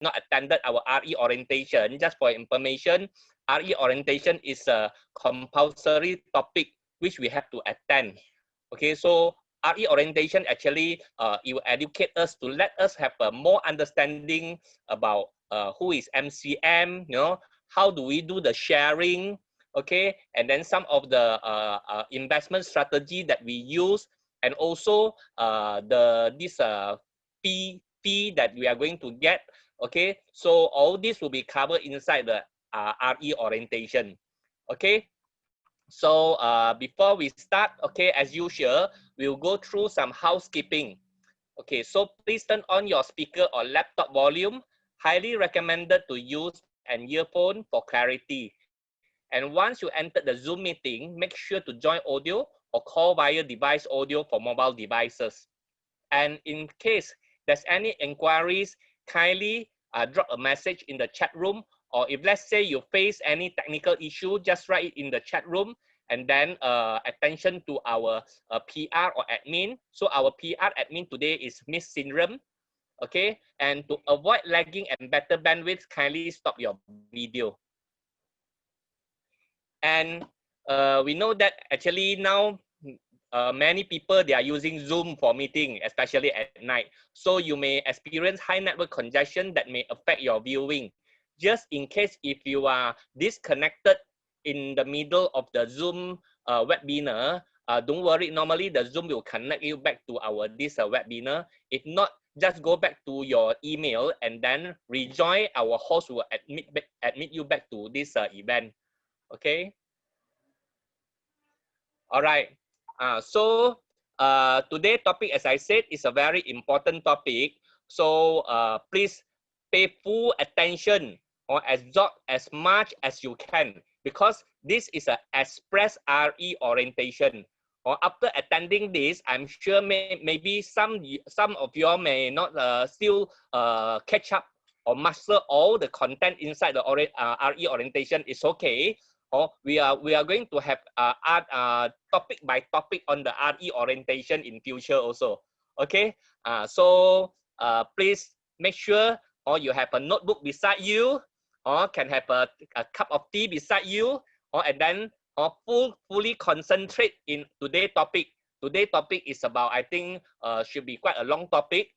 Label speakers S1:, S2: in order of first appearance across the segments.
S1: not attended our RE orientation, just for information, RE orientation is a compulsory topic which we have to attend. Okay, so RE orientation actually it will educate us to let us have a more understanding about who is MCM, you know, how do we do the sharing, okay, and then some of the investment strategy that we use, and also this fee that we are going to get. Okay, so all this will be covered inside the RE orientation. Okay, so before we start, okay, as usual, we'll go through some housekeeping. Okay, so please turn on your speaker or laptop volume. Highly recommended to use an earphone for clarity. And once you enter the Zoom meeting, make sure to join audio or call via device audio for mobile devices. And in case there's any inquiries, kindly drop a message in the chat room, or if let's say you face any technical issue, just write it in the chat room, and then attention to our PR or admin. So our PR admin today is Miss Syndrome. Okay, and to avoid lagging and better bandwidth, kindly stop your video. And we know that actually now many people, they are using Zoom for meeting, especially at night. So you may experience high network congestion that may affect your viewing. Just in case if you are disconnected in the middle of the Zoom webinar, don't worry, normally the Zoom will connect you back to our this webinar. If not, just go back to your email and then rejoin. Our host will admit you back to this event. Okay. All right. So today's topic, as I said, is a very important topic. So please pay full attention or absorb as much as you can, because this is an Express RE orientation. Or after attending this, I'm sure maybe some of you may not still catch up or master all the content inside the RE orientation. Is okay. Or we are going to have topic by topic on the RE orientation in future also. Okay. So please make sure or you have a notebook beside you, or can have a cup of tea beside you, or and then fully concentrate in today's topic. Today's topic is about, I think should be quite a long topic,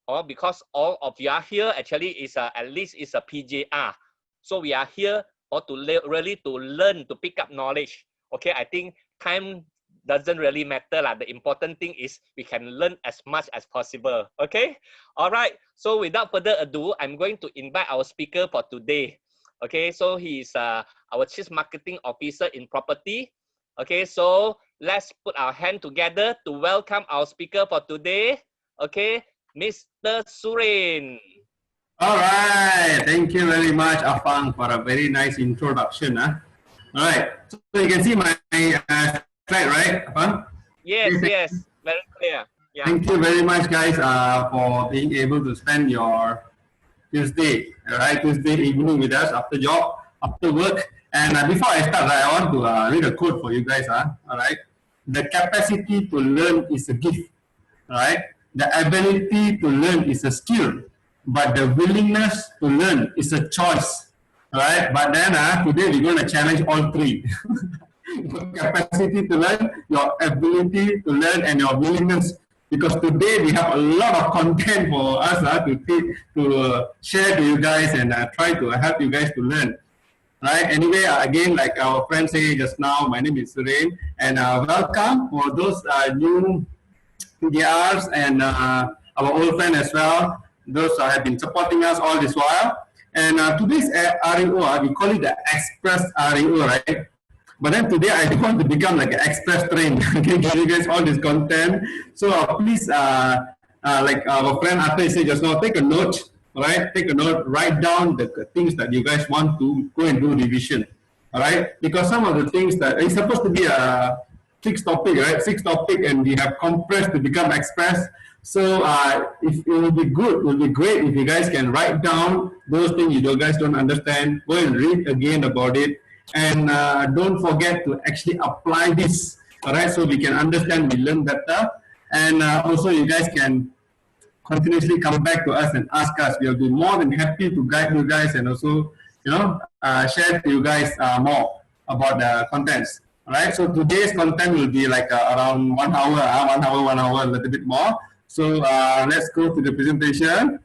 S1: or because all of you are here actually is at least is a PJR. So we are here or to really to learn, to pick up knowledge. Okay, I think time doesn't really matter. The important thing is we can learn as much as possible. Okay, all right. So without further ado, I'm going to invite our speaker for today. Okay, so he's our Chief Marketing Officer in Property. Okay, so let's put our hand together to welcome our speaker for today. Okay, Mr. Suren.
S2: All right, thank you very much, Afang, for a very nice introduction. All right, so you can see my slide, right, Afang?
S1: Yes, yes, very clear. Yeah.
S2: Thank you very much, guys, for being able to spend your Tuesday, right, Tuesday evening with us after job, after work. And before I start, I want to read a quote for you guys. All right, the capacity to learn is a gift. All right, the ability to learn is a skill. But the willingness to learn is a choice, right? But then today we're going to challenge all three. Your capacity to learn, your ability to learn, and your willingness. Because today we have a lot of content for us to share to you guys and try to help you guys to learn. Right? Anyway, again, like our friend said just now, my name is Suren, and welcome for those new PDRs and our old friend as well. Those have been supporting us all this while. And today's REO, we call it the Express REO, right? But then today I want to become like an express train, okay, give you guys all this content. So please, like our friend Arthur said just now, take a note, right? Take a note, write down the things that you guys want to go and do revision, all right? Because some of the things that it's supposed to be a 6 topic, right? 6 topic, and we have compressed to become express. So if it will be good, it will be great if you guys can write down those things you guys don't understand, go and read again about it, and don't forget to actually apply this, all right, so we can understand, we learn better, and also you guys can continuously come back to us and ask us. We'll be more than happy to guide you guys and also, share to you guys more about the contents. All right. So today's content will be like around 1 hour, 1 hour, 1 hour, a little bit more. So let's go to the presentation.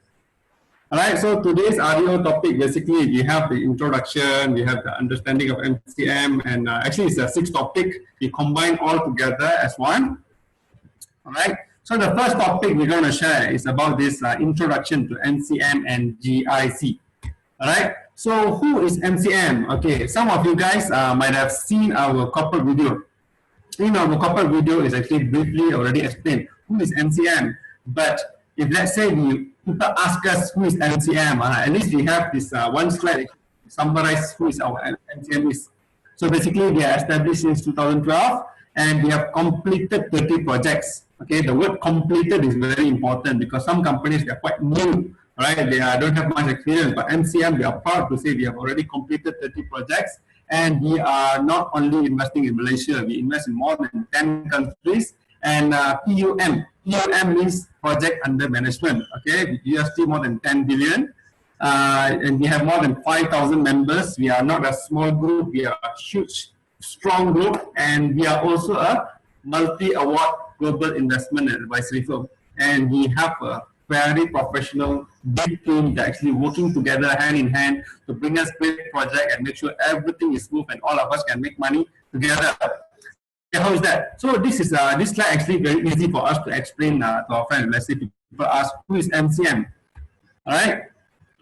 S2: All right, so today's REO topic, basically we have the introduction, we have the understanding of MCM, and actually it's a 6 topic. We combine all together as one. All right, so the first topic we're going to share is about this introduction to MCM and GIC. All right, so who is MCM? Okay, some of you guys might have seen our corporate video. In our corporate video is actually briefly already explained who is MCM. But if let's say people ask us who is MCM, at least we have this one slide to summarize who is our MCM is. So basically, we are established since 2012 and we have completed 30 projects. Okay, the word completed is very important because some companies, they are quite new, right? They don't have much experience, but MCM, we are proud to say we have already completed 30 projects. And we are not only investing in Malaysia, we invest in more than 10 countries. And PUM means project under management. Okay, USD more than 10 billion. And we have more than 5,000 members. We are not a small group, we are a huge, strong group. And we are also a multi-award global investment advisory firm. And we have a very professional big team that actually working together hand in hand to bring us great project and make sure everything is smooth and all of us can make money together. Okay, how is that? So this slide actually very easy for us to explain to our friends. Let's say people ask who is MCM. All right.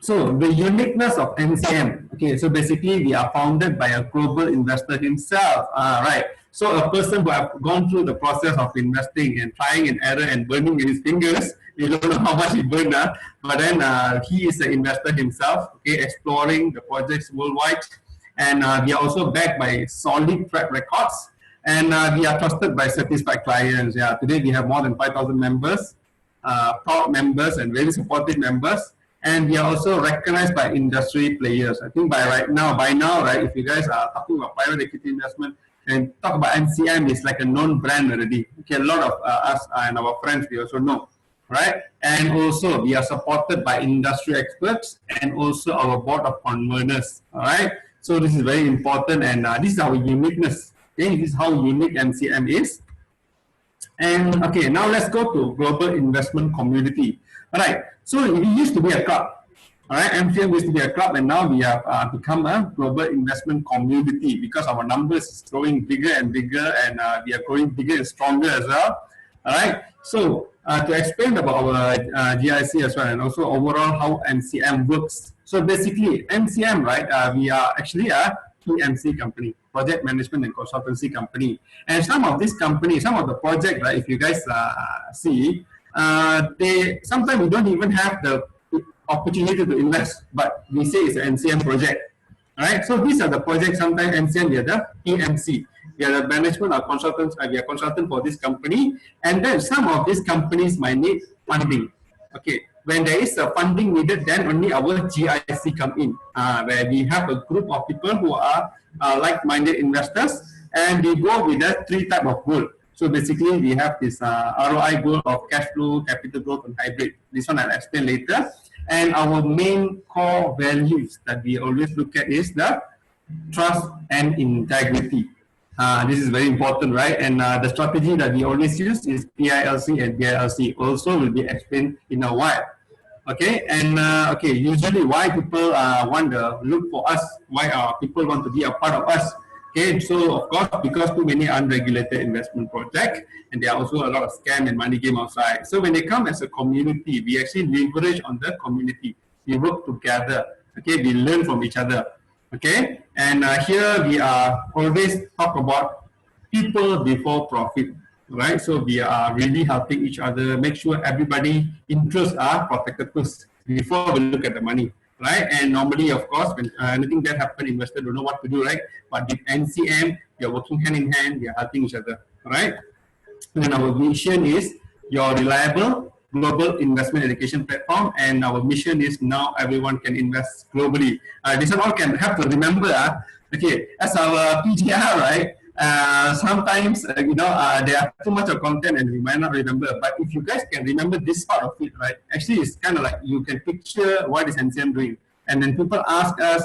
S2: So the uniqueness of MCM. Okay, so basically we are founded by a global investor himself. Right. So a person who have gone through the process of investing and trying and error and burning in his fingers. We don't know how much he burned, but then he is an investor himself, okay, exploring the projects worldwide. And we are also backed by solid track records. And we are trusted by satisfied clients. Yeah, today we have more than 5,000 members, proud members and very supportive members. And we are also recognized by industry players. I think by now, right, if you guys are talking about private equity investment and talk about MCM, it's like a known brand already. Okay, a lot of us and our friends, we also know. Right? And also we are supported by industry experts and also our board of conveners. All right. So this is very important, and this is our uniqueness. Okay, this is how unique MCM is. And okay, now let's go to global investment community. All right. So it used to be a club. All right, MCM used to be a club, and now we have become a global investment community because our numbers is growing bigger and bigger, and we are growing bigger and stronger as well. All right. So to explain about our GIC as well, and also overall how MCM works. So basically, MCM, right? We are actually a PMC company, project management and consultancy company. And some of these companies, some of the projects, right? If you guys see, they sometimes we don't even have the opportunity to invest, but we say it's an MCM project. All right. So these are the projects. Sometimes MCM, we are the PMC. We are the management or consultants. We are consultant for this company, and then some of these companies might need funding. Okay, when there is a funding needed, then only our GIC come in, where we have a group of people who are like-minded investors, and we go with the 3 type of goal. So basically, we have this ROI goal of cash flow, capital growth, and hybrid. This one I'll explain later. And our main core values that we always look at is the trust and integrity. This is very important, right? And the strategy that we always use is PILC and BILC. Also will be explained in a while. Okay, and okay, usually why people want to look for us, why people want to be a part of us. Okay, so of course, because too many unregulated investment projects, and there are also a lot of scam and money game outside. So when they come as a community, we actually leverage on the community. We work together. Okay, we learn from each other. Okay, and here we are always talk about people before profit, right? So we are really helping each other, make sure everybody interests are protected first before we look at the money, right? And normally, of course, when anything that happens, investors don't know what to do, right? But with NCM, we are working hand in hand, we are helping each other, right? And our vision is your reliable global investment education platform, and our mission is now everyone can invest globally. This one all can have to remember, okay, as our PGR, right? sometimes there are too much of content and we might not remember. But if you guys can remember this part of it, right? Actually, it's kind of like you can picture what is NCM doing, and then people ask us,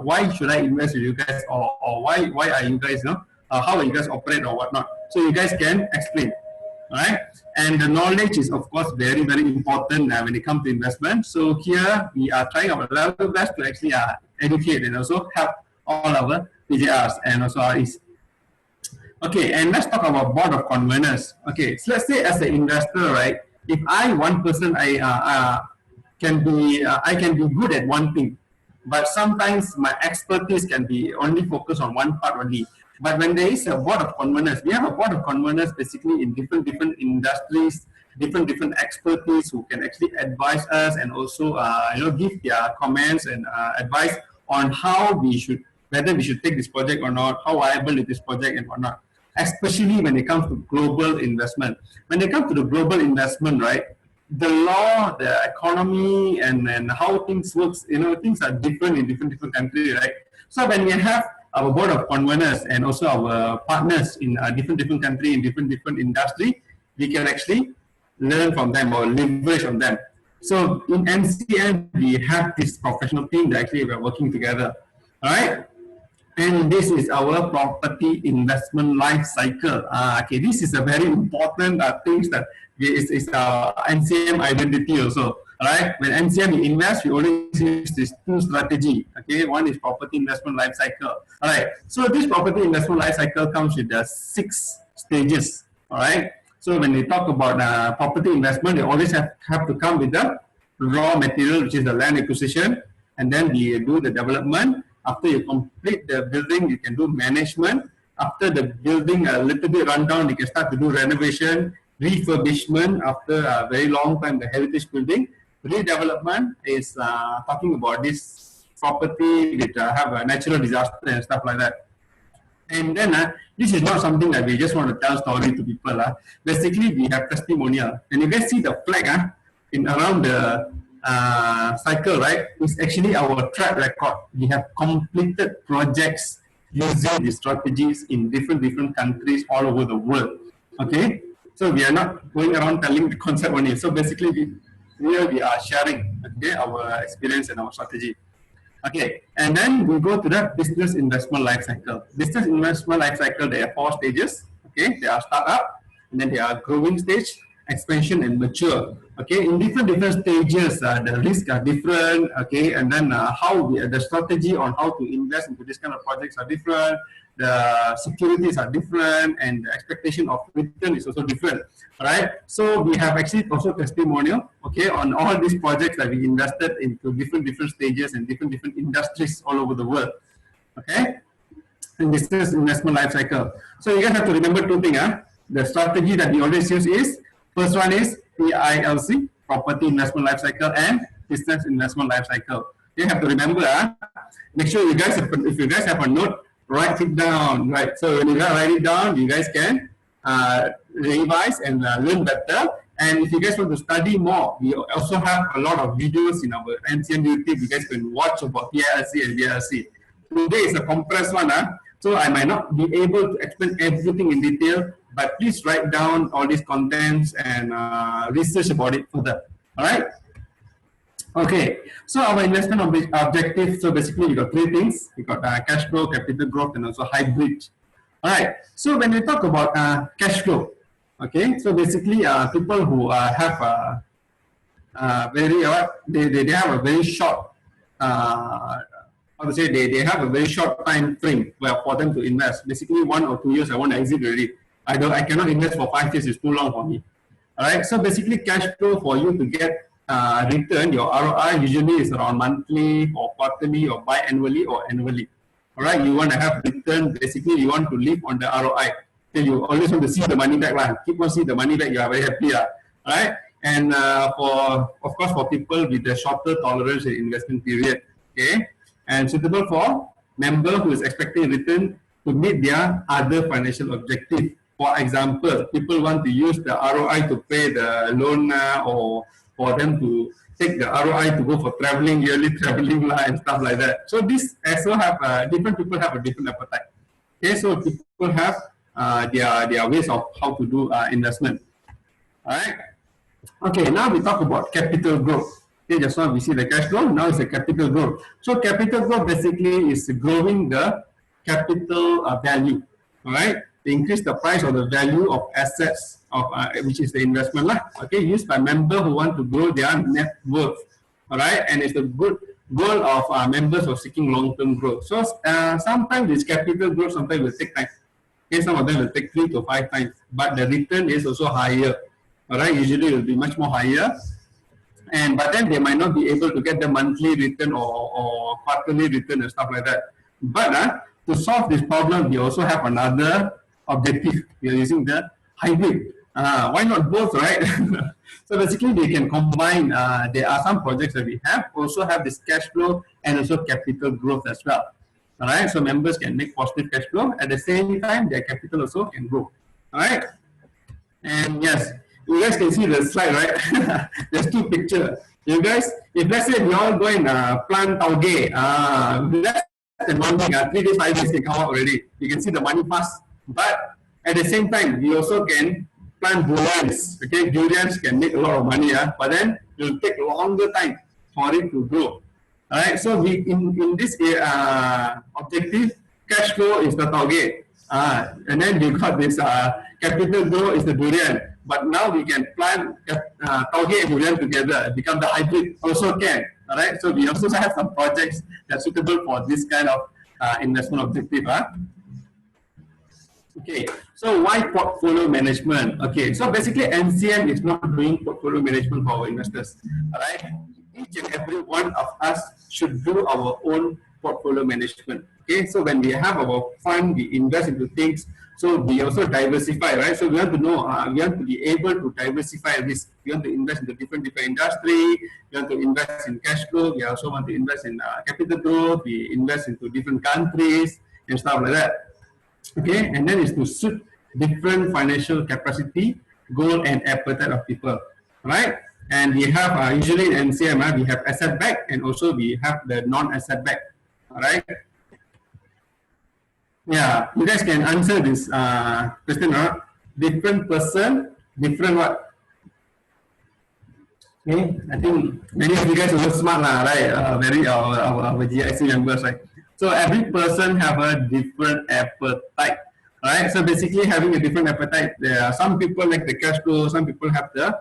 S2: why should I invest with you guys, or why are you guys, how are you guys operate or whatnot? So you guys can explain, right? And the knowledge is of course very very important when it comes to investment. So here we are trying our level best to actually educate and also help all our PJRs and also our Okay, and let's talk about board of conveners. Okay, so let's say as an investor, right? If I one person, I can be good at one thing, but sometimes my expertise can be only focused on one part only. But when there is a board of conveners, we have a board of conveners basically in different industries, different expertise who can actually advise us and also give their comments and advice on how we should, whether we should take this project or not, how viable is this project and whatnot, especially when it comes to global investment. When it comes to the global investment, right, the law, the economy, and how things works, things are different in different countries, right? So when we have our board of conveners and also our partners in different country in different industry, we can actually learn from them or leverage on them. So in NCM, we have this professional team that actually we're working together. All right. And this is our property investment life cycle. Okay, this is a very important things that is our NCM identity also. Right? When NCM we invest, we always use this two strategy. Okay, one is property investment life cycle. All right. So this property investment life cycle comes with the 6 stages. All right. So when we talk about property investment, they always have to come with the raw material, which is the land acquisition, and then we do the development. After you complete the building, you can do management. After the building a little bit run down, you can start to do renovation, refurbishment after a very long time, the heritage building. Redevelopment is talking about this property which have a natural disaster and stuff like that. And then this is not something that we just want to tell story to people. Basically, we have testimonial. And you guys see the flag in around the cycle, right? It's actually our track record. We have completed projects using these strategies in different countries all over the world. Okay, so we are not going around telling the concept only. So basically, we are sharing our experience and our strategy. Okay, and then we go to the business investment life cycle. Business investment life cycle, there are 4 stages. Okay, there are startup, and then there are growing stage, expansion, and mature. Okay, in different stages, the risks are different. Okay, and then the strategy on how to invest into this kind of projects are different. The securities are different, and the expectation of return is also different. Right? So we have actually also testimonial, okay, on all these projects that we invested into different stages and different industries all over the world. Okay, in business investment life cycle. So you guys have to remember 2 things. The strategy that we always use is, first one is PILC, property investment life cycle, and business investment life cycle. You have to remember. Make sure you guys, if you guys have a note, write it down. Right. So when you write it down, you guys can revise and learn better. And if you guys want to study more, we also have a lot of videos in our NCM YouTube. You guys can watch about PILC and VLC. Today is a compressed one, so I might not be able to explain everything in detail, but please write down all these contents and research about it further. All right? Okay, so our investment objective, so basically we got 3 things. We got cash flow, capital growth, and also hybrid. All right, so when we talk about cash flow, okay, so basically people who have they have a very short how to say, they have a very short time frame for them to invest. Basically 1 or 2 years I want to exit already. I cannot invest for 5 years, it's too long for me. All right, so basically cash flow for you to get return, your ROI usually is around monthly or quarterly or biannually or annually. All right, you want to have return, basically you want to live on the ROI. So you always want to see the money back. Keep on seeing the money back, you are very happy. All right, and of course for people with a shorter tolerance in investment period, okay, and suitable for member who is expecting return to meet their other financial objective. For example, people want to use the ROI to pay the loan or for them to take the ROI to go for yearly traveling and stuff like that. So this also have different people have a different appetite. Okay, so people have their ways of how to do investment. All right. Okay, now we talk about capital growth. Okay, just now we see the cash flow. Now it's the capital growth. So capital growth basically is growing the capital value. All right, they increase the price or the value of assets of which is the investment lah. Okay, used by member who want to grow their net worth. All right, and it's the good goal of members of seeking long-term growth. So sometimes this capital growth sometimes will take time. Okay, some of them will take 3 to 5 times, but the return is also higher. All right, usually it will be much more higher, and but then they might not be able to get the monthly return or quarterly return and stuff like that. But to solve this problem, we also have another objective. We are using the hybrid. Why not both, right? So basically, they can combine. There are some projects that we have also have this cash flow and also capital growth as well. All right, so members can make positive cash flow at the same time their capital also can grow. All right. And yes, you guys can see the slide, right? There's two pictures. You guys, if let's say we all go and plant tauge, less than 1 week, 3 days, 5 days can come out already. You can see the money fast. But at the same time, we also can plant durians. Okay, durians can make a lot of money, but then it will take longer time for it to grow. All right, so we in this objective, cash flow is the tauge, and then you got this capital growth is the durian. But now we can plant tauge and durian together, become the hybrid also can. All right, so we also have some projects that are suitable for this kind of investment objective. Okay, so why portfolio management? Okay, so basically NCM is not doing portfolio management for our investors. All right, each and every one of us should do our own portfolio management. Okay, so when we have our fund, we invest into things. So we also diversify, right? So we want to know, we want to be able to diversify risk. We want to invest in different industry. We want to invest in cash flow. We also want to invest in capital growth. We invest into different countries and stuff like that. Okay, and then is to suit different financial capacity, goal, and appetite of people, right? And we have usually in NCM, we have asset back and also we have the non-asset back, all right? Yeah, you guys can answer this question, different person, different what? Okay, I think many of you guys are smart, right? Very our GIS members, right? So every person have a different appetite, right? So basically having a different appetite. There are some people like the cash flow, some people have the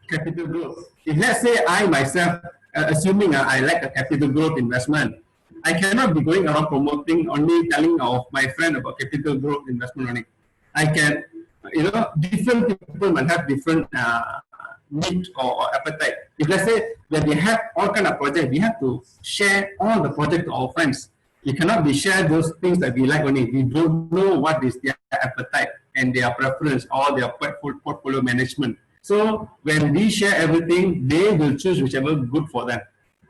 S2: capital growth. If let's say I myself, assuming I like a capital growth investment, I cannot be going around promoting only telling of my friend about capital growth investment only. I can, different people might have different need or appetite. If let's say when we have all kind of projects, we have to share all the projects to our friends. We cannot be share those things that we like only. We don't know what is their appetite and their preference or their portfolio management. So when we share everything, they will choose whichever good for them.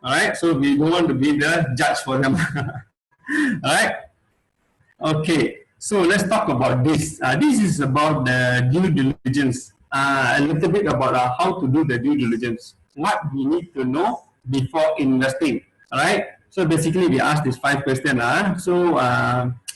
S2: All right. So we don't want to be the judge for them. All right. Okay. So let's talk about this. This is about the due diligence. A little bit about how to do the due diligence. What we need to know before investing. All right. So basically, we ask this 5 questions. So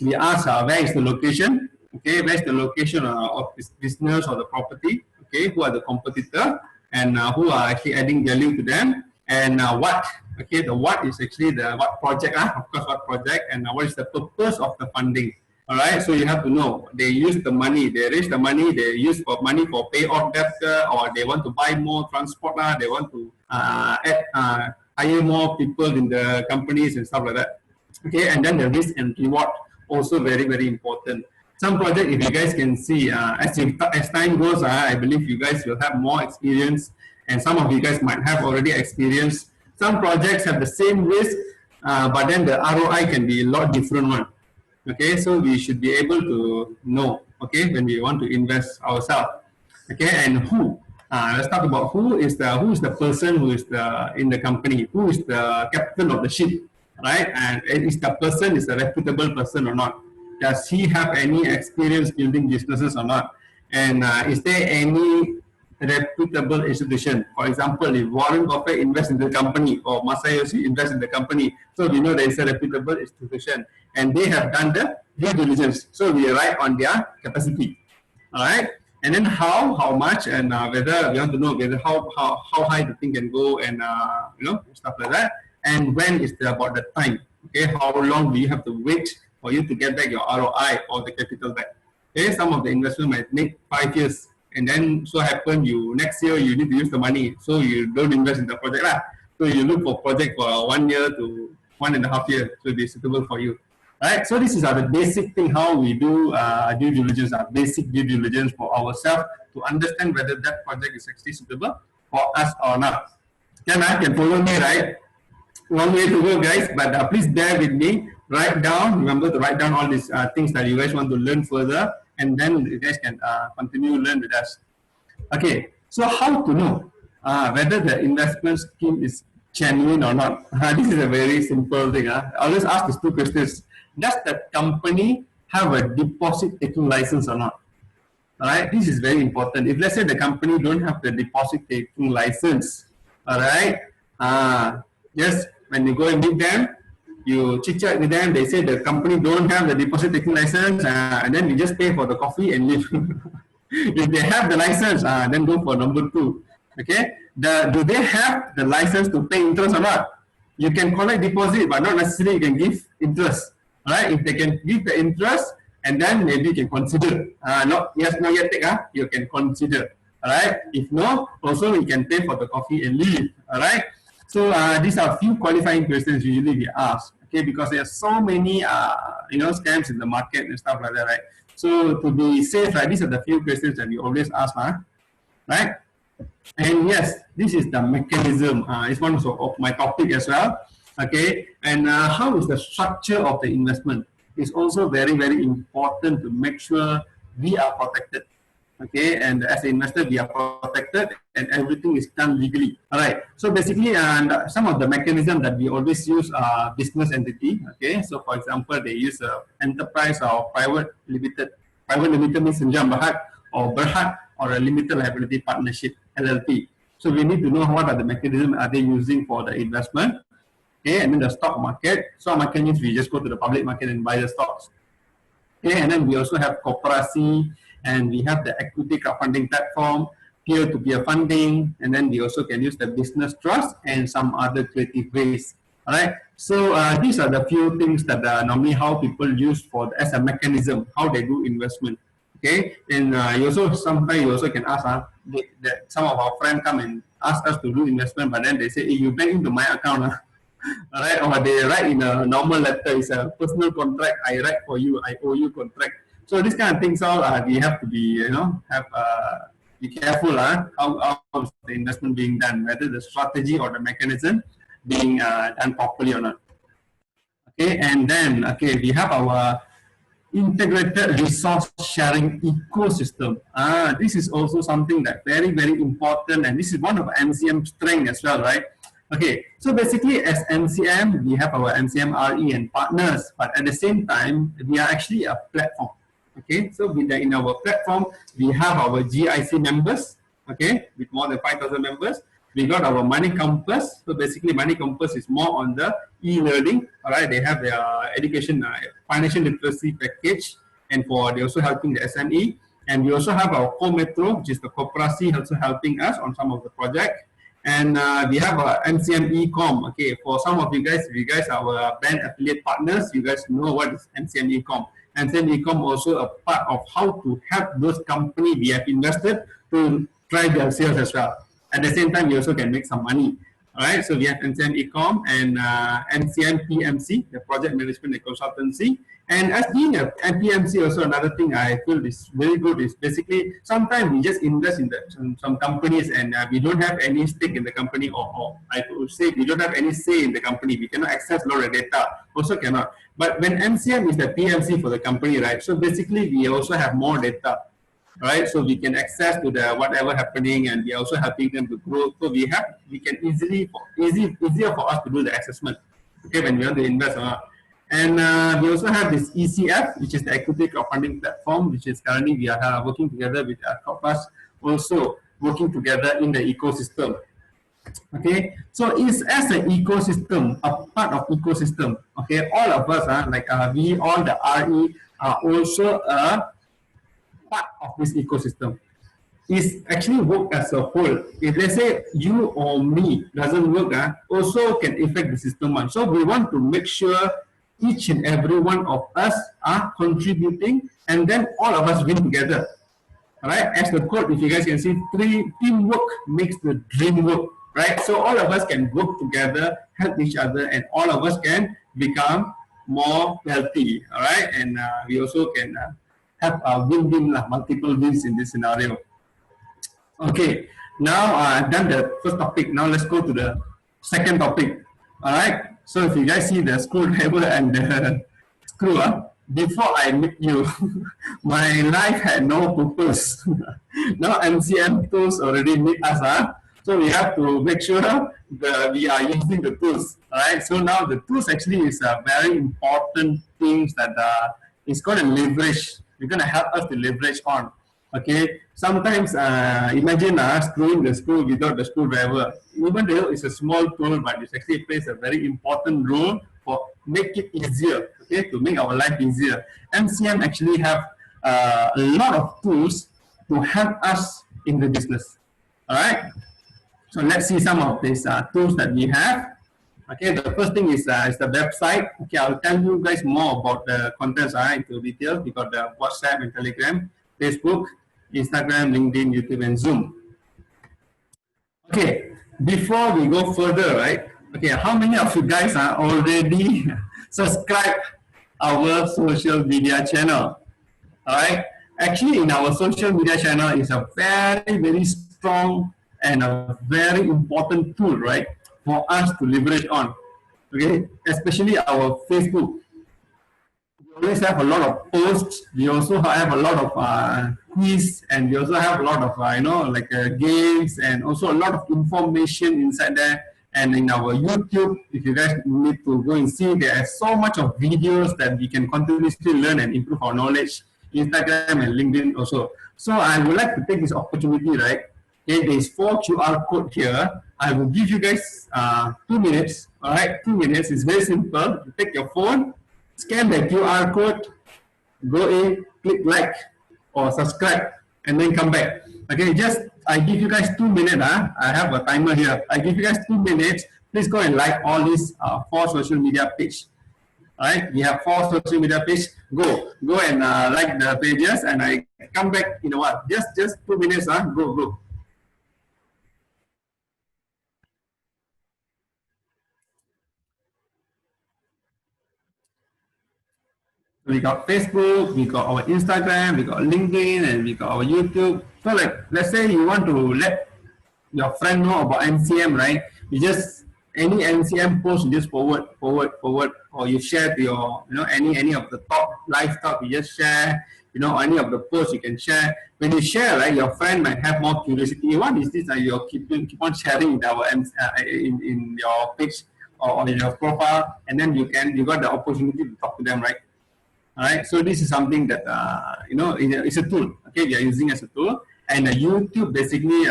S2: we ask where is the location? Okay, where is the location of this business or the property? Okay, who are the competitor and who are actually adding value to them? And what? Okay, the what is actually the what project? Of course, what project and what is the purpose of the funding? All right, so you have to know they use the money, they raise the money, they use for money for pay off debt, or they want to buy more transport, they want to hire more people in the companies and stuff like that. Okay, and then the risk and reward also very very important. Some project, if you guys can see, as time goes, I believe you guys will have more experience, and some of you guys might have already experienced. Some projects have the same risk, but then the ROI can be a lot different one. Okay, so we should be able to know, okay, when we want to invest ourselves. Okay, and who? Let's talk about who is the person who is in the company, who is the captain of the ship, right? And is the person is a reputable person or not? Does he have any experience building businesses or not? And is there any reputable institution. For example, if Warren Buffett invests in the company or Masayoshi invests in the company, so we know there is a reputable institution and they have done the due diligence. So we write on their capacity. All right. And then how much, and whether we want to know whether how high the thing can go, and stuff like that. And when is about the time? Okay, how long do you have to wait for you to get back your ROI or the capital back? Okay, some of the investment might take 5 years, and then so happen you next year you need to use the money, so you don't invest in the project lah. So you look for project for 1 year to 1.5 years to be suitable for you. Right, so this is the basic thing how we do due diligence, basic due diligence for ourselves to understand whether that project is actually suitable for us or not. Can follow me, right? Long way to go, guys, but please bear with me. Write down, remember to write down all these things that you guys want to learn further, and then you guys can continue learn with us. Okay, so how to know whether the investment scheme is genuine or not? This is a very simple thing. I always ask these two questions. Does the company have a deposit taking license or not? All right, this is very important. If let's say the company don't have the deposit taking license, all right, just when you go and meet them, you chit chat with them. They say the company don't have the deposit taking license, and then you just pay for the coffee and leave. If they have the license, then go for number two. Okay, do they have the license to pay interest or not? You can collect deposit, but not necessarily you can give interest. Right? If they can give the interest, and then maybe you can consider. Not yet take. You can consider. All right. If no, also you can pay for the coffee and leave. All right. So these are a few qualifying questions usually we ask. Okay, because there are so many scams in the market and stuff like that, right? So to be safe, right, these are the few questions that we always ask, right? And yes, this is the mechanism. It's one of my topic as well. Okay, and how is the structure of the investment? It's also very, very important to make sure we are protected. Okay, and as an investor, we are protected and everything is done legally. All right, so basically, some of the mechanism that we always use are business entity. Okay, so for example, they use enterprise or private limited. Private limited means Senjam Berhad or Berhad or a limited liability partnership, LLP. So we need to know what are the mechanism are they using for the investment. Okay, and then the stock market. Stock market means we just go to the public market and buy the stocks. Okay, and then we also have koperasi, and we have the equity crowdfunding platform, peer-to-peer funding, and then we also can use the business trust and some other creative ways. All right. So these are the few things that normally how people use for as a mechanism how they do investment. Okay, and you also sometimes you also can ask that some of our friends come and ask us to do investment, but then they say, hey, you bank into my account. All right, or they write in a normal letter, it's a personal contract, I write for you, I owe you contract. So this kind of things all we have to be, be careful how is the investment being done, whether the strategy or the mechanism being done properly or not. Okay, and then we have our integrated resource sharing ecosystem. This is also something that very, very important, and this is one of MCM strength as well, right? Okay, so basically as MCM, we have our MCM RE and partners, but at the same time, we are actually a platform. Okay, so in our platform, we have our GIC members, okay, with more than 5,000 members. We got our Money Compass. So basically, Money Compass is more on the e-learning. All right, they have their education, financial literacy package, and they also helping the SME. And we also have our Co-Metro, which is the Koperasi, also helping us on some of the project. And we have our MCM Ecom. Okay, for some of you guys are our brand affiliate partners. You guys know what is MCM Ecom. MCM Ecom also a part of how to help those companies we have invested to drive their sales as well. At the same time, you also can make some money. All right, so we have MCM Ecom and MCM PMC, the project management and consultancy. And as being a PMC, also another thing I feel is very good is basically sometimes we just invest in some companies and we don't have any stake in the company, or I would say we don't have any say in the company. We cannot access a lot of data, also cannot. But when MCM is the PMC for the company, right? So basically we also have more data. Right, so we can access to the whatever happening, and we are also helping them to grow. So we can easier for us to do the assessment. Okay, when we want to invest, and we also have this ECF, which is the equity crowdfunding platform, which is currently we are working together with Corpus also working together in the ecosystem. Okay, so it's as an ecosystem, a part of ecosystem. Okay, all of us we all the RE are also a part of this ecosystem. Is actually work as a whole. If let's say you or me doesn't work, also can affect the system one. So we want to make sure each and every one of us are contributing, and then all of us win together. All right, as the quote, if you guys can see, teamwork makes the dream work. Right, so all of us can work together, help each other, and all of us can become more healthy. All right, and we also can have a win-win, multiple wins in this scenario. Okay, now I've done the first topic. Now let's go to the second topic. All right. So if you guys see the screwdriver and the screw, before I meet you, my life had no purpose. Now MCM tools already meet us. So we have to make sure that we are using the tools. All right. So now the tools actually is a very important things that is going to leverage. We're going to help us to leverage on. Okay, sometimes imagine screwing the screw without the screwdriver. Even though it's a small tool, but it actually plays a very important role for make it easier. Okay, to make our life easier. MCM actually have a lot of tools to help us in the business. All right. So let's see some of these tools that we have. Okay, the first thing is the website. Okay, I'll tell you guys more about the contents into detail. We got the WhatsApp and Telegram, Facebook, Instagram, LinkedIn, YouTube, and Zoom. Okay, before we go further, right? Okay, how many of you guys are already subscribed our social media channel? All right. Actually, in our social media channel is a very, very strong and a very important tool, right, for us to leverage on. Okay, especially our Facebook. We always have a lot of posts. We also have a lot of quiz, and we also have a lot of games, and also a lot of information inside there. And in our YouTube, if you guys need to go and see, there are so much of videos that we can continuously learn and improve our knowledge. Instagram and LinkedIn also. So I would like to take this opportunity, right? Okay, there is 4 QR code here. I will give you guys 2 minutes. All right, 2 minutes. It's very simple. You take your phone, scan the QR code, go in, click like or subscribe, and then come back. Okay, just I give you guys 2 minutes. I have a timer here. I give you guys 2 minutes. Please go and like all these 4 social media pages. All right, we have 4 social media pages. Go and like the pages, and I come back in a while. Just 2 minutes. Go. We got Facebook, we got our Instagram, we got LinkedIn, and we got our YouTube. So like, let's say you want to let your friend know about MCM, right? You just, any MCM post, you just forward, or you share to your, any of the top live talk, you just share, any of the posts you can share. When you share, right, your friend might have more curiosity. What is this? You keep on sharing in our in your page or in your profile, and then you got the opportunity to talk to them, right? All right, so this is something that it's a tool. Okay, we are using as a tool, and YouTube basically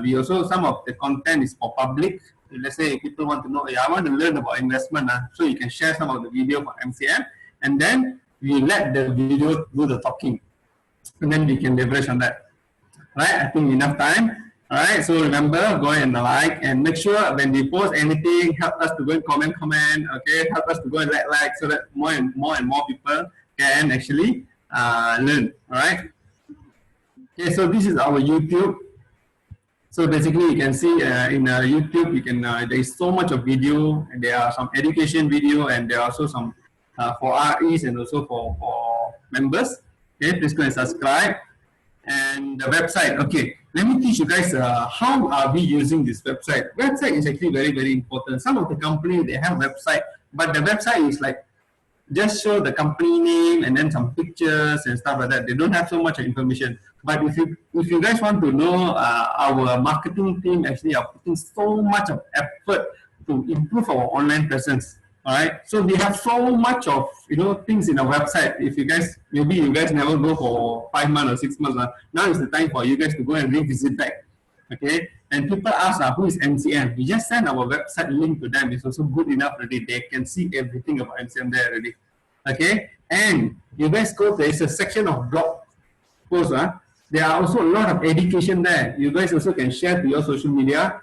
S2: we also, some of the content is for public. Let's say people want to know, I want to learn about investment, so you can share some of the video for MCM, and then we let the video do the talking, and then we can leverage on that. All right, I think enough time. All right, so remember, go and like, and make sure when we post anything, help us to go and comment. Okay, help us to go and like, so that more and more people can actually learn. All right. Okay, so this is our YouTube. So basically, you can see in YouTube, you can there is so much of video, and there are some education video, and there are also some for REs and also for members. Okay, please go and subscribe. And the website. Okay, let me teach you guys how are we using this website. Website is actually very, very important. Some of the company, they have website, but the website is like just show the company name and then some pictures and stuff like that. They don't have so much information. But if you guys want to know, our marketing team actually are putting so much of effort to improve our online presence. All right, so we have so much of things in our website. If you guys, maybe you guys never go for 5 months or 6 months, now is the time for you guys to go and revisit back. Okay, and people ask, who is MCM? We just send our website link to them. It's also good enough already. They can see everything about MCM there already. Okay, and you guys go, there is a section of blog posts. There are also a lot of education there. You guys also can share to your social media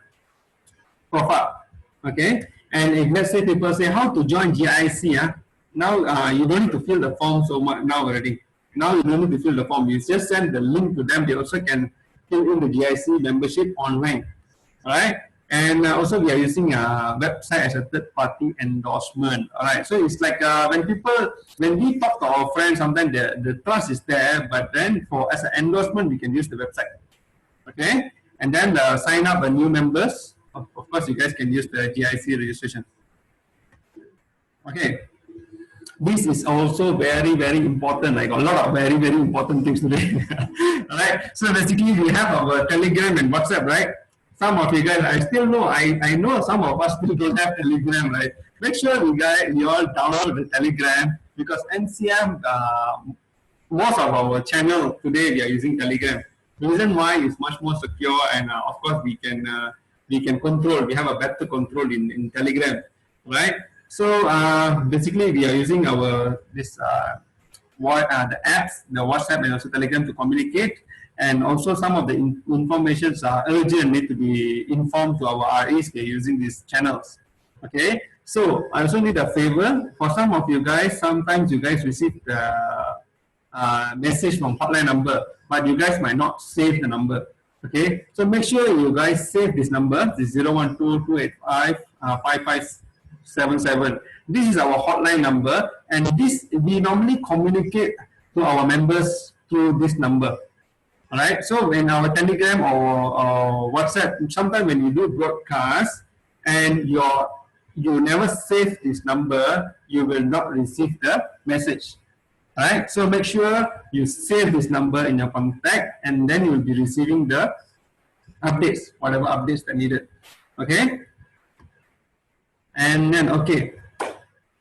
S2: profile. Okay, and if let's say people say how to join GIC, now you don't need to fill the form so much now already. Now you don't need to fill the form. You just send the link to them. They also can fill in the GIC membership online. All right. And also we are using a website as a third party endorsement. All right. So it's like when we talk to our friends, sometimes the trust is there, but then for as an endorsement, we can use the website. Okay. And then sign up a new members. Of course, you guys can use the GIC registration. Okay. This is also very, very important. I got a lot of very, very important things today. All right. So basically, we have our Telegram and WhatsApp, right? Some of you guys, I still know, I know some of us still don't have Telegram, right? Make sure you all download the Telegram because NCM, most of our channel today, we are using Telegram. The reason why is much more secure and of course we can control, we have a better control in Telegram, right? So basically, we are using the apps, the WhatsApp and also Telegram to communicate, and also some of the informations are urgent, need to be informed to our REs. We are using these channels. Okay, so I also need a favor for some of you guys. Sometimes you guys receive the message from hotline number, but you guys might not save the number. Okay, so make sure you guys save this number, this 012-285-5577. This is our hotline number, and this we normally communicate to our members through this number. All right, so in our Telegram or WhatsApp, sometimes when you do broadcast and you never save this number, you will not receive the message. All right, so make sure you save this number in your contact, and then you will be receiving the updates, whatever updates that needed. Okay, and then okay,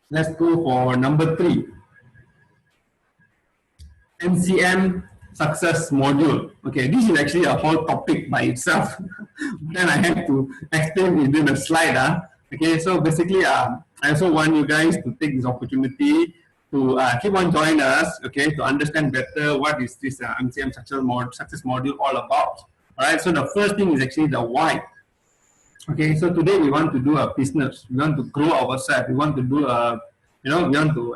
S2: let's go for number 3. NCM success module. Okay, this is actually a whole topic by itself. Then I have to explain it in a slide. Okay, so basically, I also want you guys to take this opportunity to keep on joining us, okay, to understand better what is this MCM success module all about. All right, so the first thing is actually the why. Okay, so today we want to do a business. We want to grow ourselves. We want to do we want to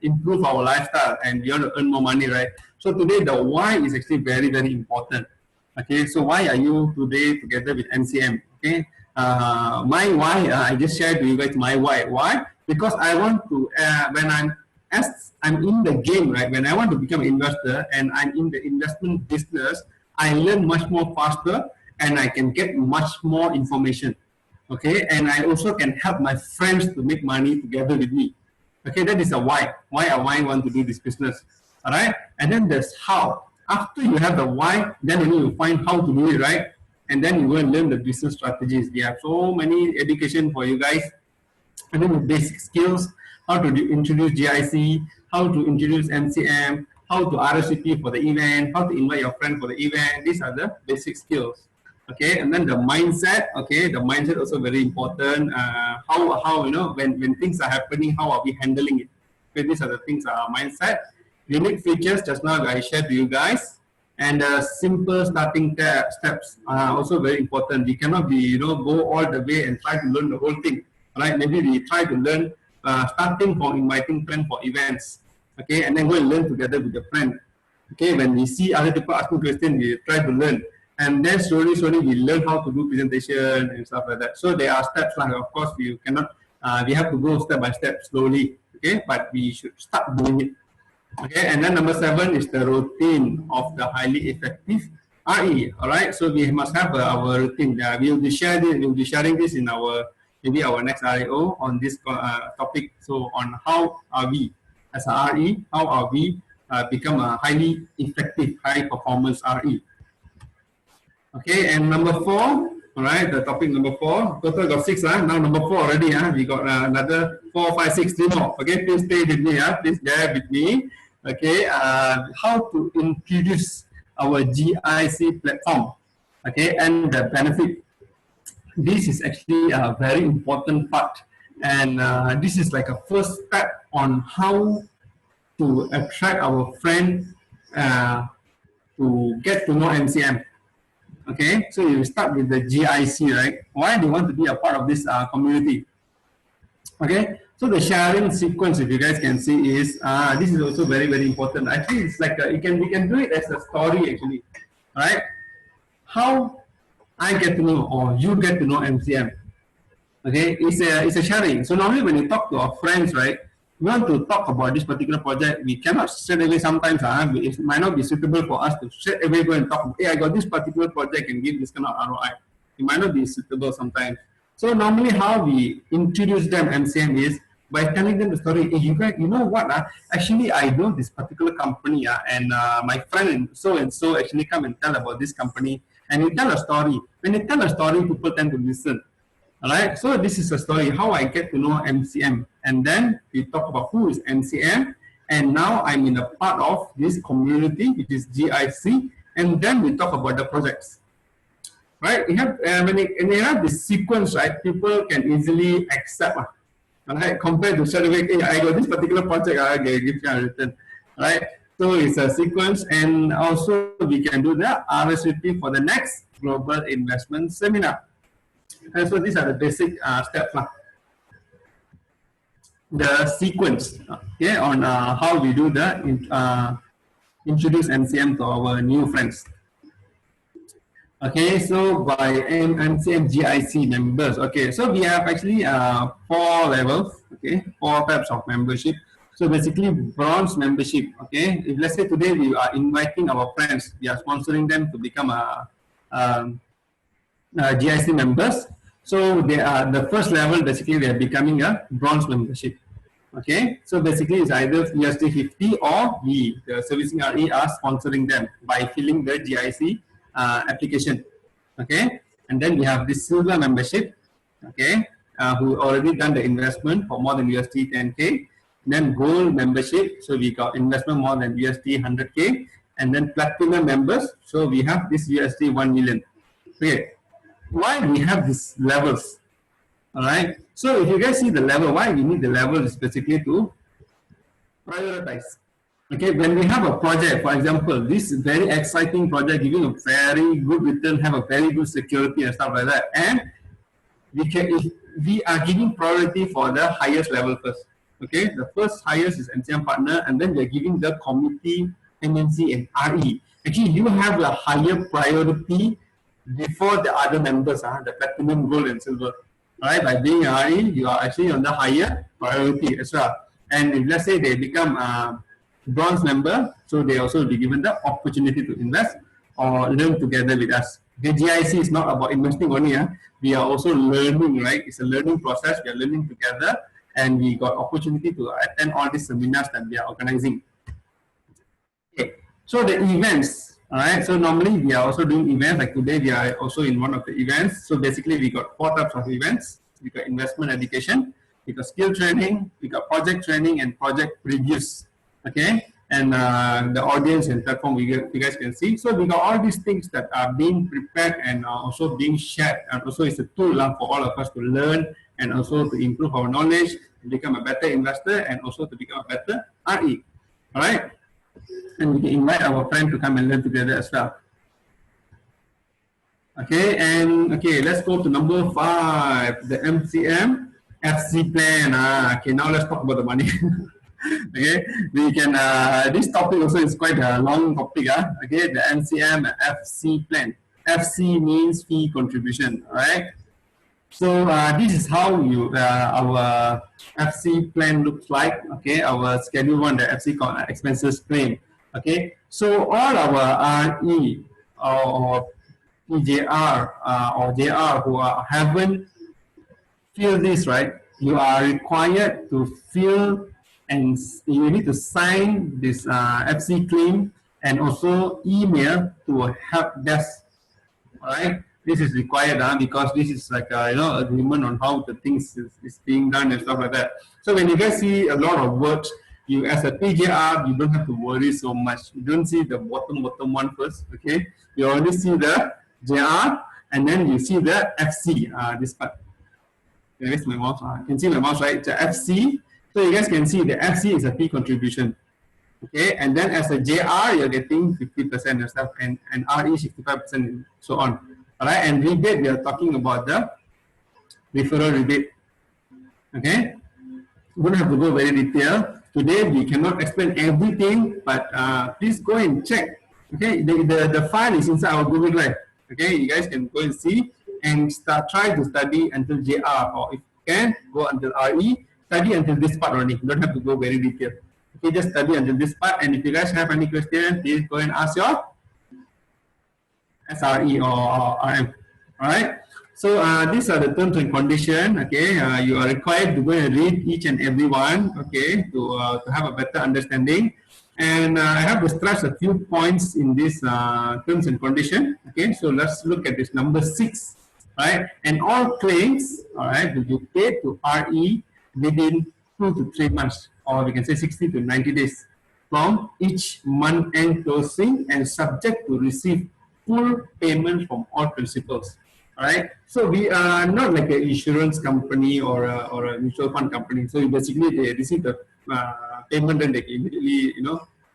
S2: improve our lifestyle, and we want to earn more money, right? So today the why is actually very, very important. Okay, so why are you today together with NCM? Okay, my why, I just shared to you guys my why. Why? Because I want to, when I'm in the game, right? When I want to become an investor and I'm in the investment business, I learn much more faster and I can get much more information. Okay, and I also can help my friends to make money together with me. Okay, that is a why. Why I want to do this business. All right, and then there's how. After you have the why, then you need to find how to do it, right? And then you go and learn the business strategies. We have so many education for you guys. And then the basic skills, how to introduce GIC, how to introduce MCM, how to RSVP for the event, how to invite your friend for the event. These are the basic skills. Okay, and then the mindset. Okay, the mindset also very important. How when things are happening, how are we handling it? Okay, these are the things. Mindset, unique features. Just now I shared to you guys, and simple starting steps are also very important. We cannot be go all the way and try to learn the whole thing. Right? Maybe we try to learn starting from inviting friends for events. Okay, and then go and learn together with your friend. Okay, when we see other people asking questions, we try to learn. And then slowly we learn how to do presentation and stuff like that. So there are steps, like of course we cannot, we have to go step by step slowly. Okay, but we should start doing it. Okay, and then number 7 is the routine of the highly effective RE. All right, so we must have our routine. We will be sharing this in maybe our next REO on this topic. So on how are we as a RE, how are we become a highly effective, high performance RE. Okay, and number 4, all right, the topic number 4, total got 6, now number 4 already, we got another 4, 5, 6, 3 more. Okay, please stay with me, please bear with me. Okay, how to introduce our GIC platform. Okay, and the benefit. This is actually a very important part, and this is like a first step on how to attract our friend uh, to get to know MCM. Okay, so you start with the GIC, right? Why do you want to be a part of this community? Okay, so the sharing sequence, if you guys can see, is this is also very very important. Actually, it's like we can do it as a story actually, right? How I get to know or you get to know MCM. Okay, it's a sharing. So normally when you talk to our friends, right, we want to talk about this particular project. We cannot straight away sometimes. It might not be suitable for us to straight away go and talk. Hey, I got this particular project and give this kind of ROI. It might not be suitable sometimes. So normally how we introduce them MCM is by telling them the story. Hey, you guys, you know what? Actually, I know this particular company, and my friend and so actually come and tell about this company. And you tell a story. When you tell a story, people tend to listen. All right, so this is a story how I get to know MCM, and then we talk about who is MCM, and now I'm in a part of this community, which is GIC, and then we talk about the projects. Right, we have when you have this sequence, right, people can easily accept. All right, compared to straight away, hey, I got this particular project, I give you a return. Right, so it's a sequence, and also we can do the RSVP for the next global investment seminar. And so these are the basic steps. The sequence, okay, on how we do the introduce MCM to our new friends. Okay, so by MCM GIC members, okay, so we have actually 4 levels, okay, 4 types of membership. So basically bronze membership, okay, if let's say today we are inviting our friends, we are sponsoring them to become GIC members. So they are the first level. Basically, they are becoming a bronze membership. Okay, so basically it's either USD 50 or we, the servicing RE, are sponsoring them by filling the GIC application. Okay, and then we have this silver membership. Okay, who already done the investment for more than USD 10K. Then gold membership, so we got investment more than USD 100K, and then platinum members, so we have this USD 1 million. Okay, why we have these levels? All right. So if you guys see the level, why we need the level is basically to prioritize. Okay, when we have a project, for example, this very exciting project giving a very good return, have a very good security and stuff like that, and we are giving priority for the highest level first. Okay, the first highest is MCM partner, and then we're giving the committee, MNC, and RE. Actually, you have a higher priority before the other members, the platinum, gold, and silver. Right, by being RE, you are actually on the higher priority as well. And if let's say they become bronze member, so they also will be given the opportunity to invest or learn together with us. The GIC is not about investing only. We are also learning, right? It's a learning process. We are learning together, and we got opportunity to attend all these seminars that we are organizing. Okay, so the events, all right. So normally we are also doing events. Like today, we are also in one of the events. So basically, we got 4 types of events. We got investment education, we got skill training, we got project training, and project reviews. Okay, and the audience and platform you guys can see. So we got all these things that are being prepared and also being shared, and also it's a tool for all of us to learn and also to improve our knowledge, to become a better investor, and also to become a better RE. All right. And we can invite our friend to come and learn together as well. Okay, and okay, let's go to number 5, the MCM FC plan. Okay, now let's talk about the money. Okay, we can. This topic also is quite a long topic. Okay, the MCM FC plan. FC means fee contribution. All right. So this is how our FC plan looks like. Okay, our schedule 1, the FC expenses claim. Okay, so all our RE or PJR or JR who haven't filled this, right? You are required to fill and you need to sign this FC claim and also email to help desk. All right, this is required because this is like agreement on how the things is being done and stuff like that. So when you guys see a lot of works, you as a PJR, you don't have to worry so much. You don't see the bottom one first. Okay, you only see the JR, and then you see the FC, this part. Where's my mouse? You can see my mouse, right? The FC. So you guys can see the FC is a P contribution. Okay, and then as a JR, you're getting 50% and stuff, and RE 65% and so on. All right, and rebate, we are talking about the referral rebate. Okay, we don't have to go very detailed. Today, we cannot explain everything, but please go and check. Okay, the file is inside our Google Drive. Okay, you guys can go and see and try to study until JR, or if you can, go until RE, study until this part only. You don't have to go very detailed. Okay, just study until this part, and if you guys have any questions, please go and ask your SRE or RM. All right. So these are the terms and conditions. Okay, you are required to go and read each and every one. Okay, to have a better understanding. And I have to stress a few points in this terms and condition. Okay, so let's look at this number 6. Right, and all claims, all right, will be paid to RE within 2 to 3 months, or we can say 60 to 90 days from each month end closing, and subject to receive full payment from all principals. All right. So we are not like an insurance company or a mutual fund company. So basically, they receive the payment and they immediately,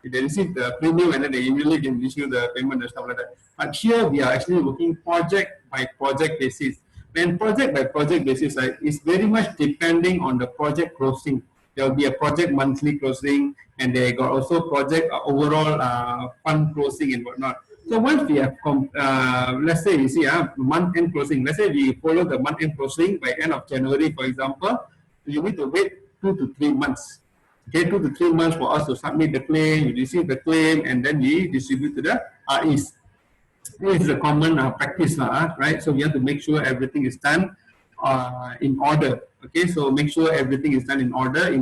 S2: they receive the premium and then they immediately can issue the payment and stuff like that. But here we are actually working project by project basis. When project by project basis, right, is very much depending on the project closing. There will be a project monthly closing, and they got also project overall fund closing and whatnot. So once we have, let's say you see month end closing. Let's say we follow the month end closing by end of January, for example. You need to wait 2 to 3 months. Okay, 2 to 3 months for us to submit the claim, we receive the claim, and then we distribute to the REs. This is a common practice, right? So we have to make sure everything is done in order. Okay, so make sure everything is done in order,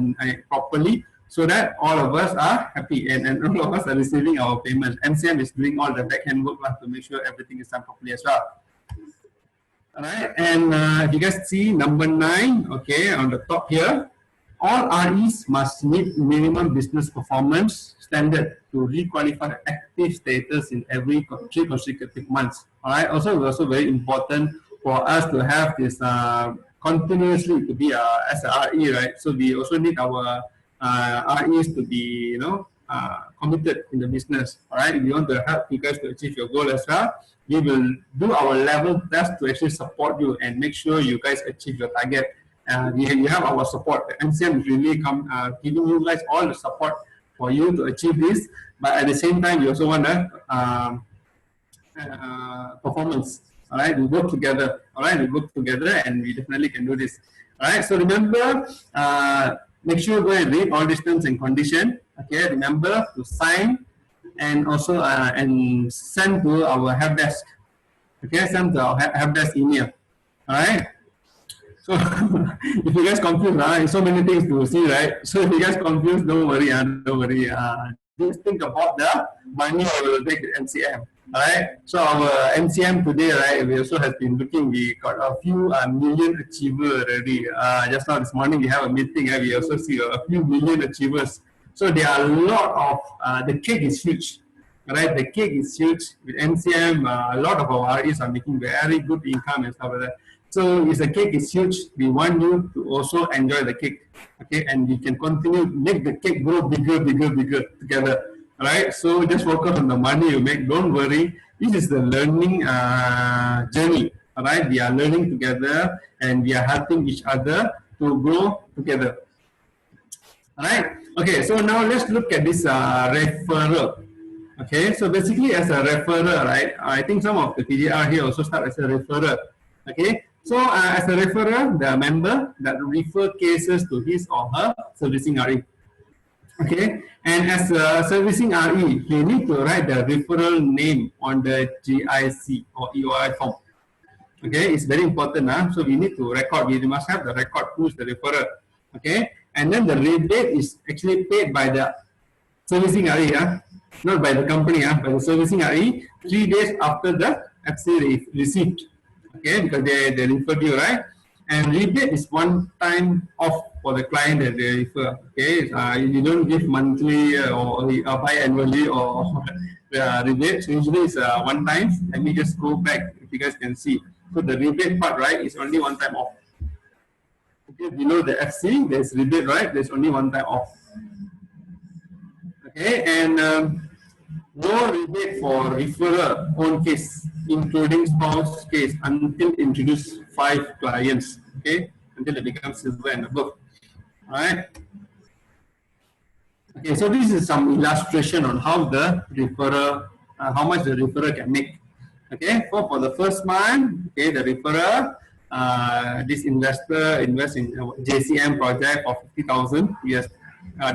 S2: properly, so that all of us are happy and all of us are receiving our payment. MCM is doing all the backhand work to make sure everything is done properly as well. All right, and if you guys see number 9, okay, on the top here, all REs must meet minimum business performance standard to requalify the active status in every 3 consecutive months. All right, also it's also very important for us to have this continuously to be as a RE, right? So we also need our REs to be, committed in the business. All right, if you want to help you guys to achieve your goal as well, we will do our level best to actually support you and make sure you guys achieve your target. You have our support. The MCM is really giving you guys all the support for you to achieve this. But at the same time, we also want performance. All right, we work together. All right, we work together, and we definitely can do this. All right, so remember, make sure you go and read all these terms and conditions. Okay, remember to sign and also and send to our help desk. Okay, send to our help desk email. All right. So if you guys confused, so many things to see, right? So if you guys confused, don't worry, don't worry. Just think about the money we will take to MCM. All right. So our MCM today, right? We also have been looking. We got a few million achievers already. Just now this morning we have a meeting. We also see a few million achievers. So there are a lot of the cake is huge. Right, the cake is huge with MCM. A lot of our REs are making very good income and stuff like that. So if the cake is huge, we want you to also enjoy the cake, okay? And we can continue make the cake grow bigger, bigger, bigger together, right? So just focus on the money you make. Don't worry. This is the learning journey, all right? We are learning together and we are helping each other to grow together, all right? Okay, so now let's look at this referral. Okay, so basically as a referrer, right? I think some of the PDR here also start as a referrer. Okay, so as a referrer, the member that refer cases to his or her servicing RE. Okay, and as a servicing RE, you need to write the referral name on the GIC or EOI form. Okay, it's very important. So we need to record, we must have the record who's the referrer. Okay, and then the rebate is actually paid by the servicing RE, not by the company, by the servicing RE, 3 days after the FC received. Okay, because they referred you, right? And rebate is one time off for the client that they refer. Okay, you don't give monthly or biannually or rebate. So usually it's one time. Let me just go back if you guys can see. So the rebate part, right, is only one time off. Okay, below the FC, there's rebate, right? There's only one time off. Okay, and no rebate for referrer own case, including spouse case, until introduce 5 clients. Okay, until it becomes silver and above. All right. Okay, so this is some illustration on how the referrer, how much the referrer can make. Okay, so for the first month, okay, the referrer, this investor invests in JCM project of 50,000 US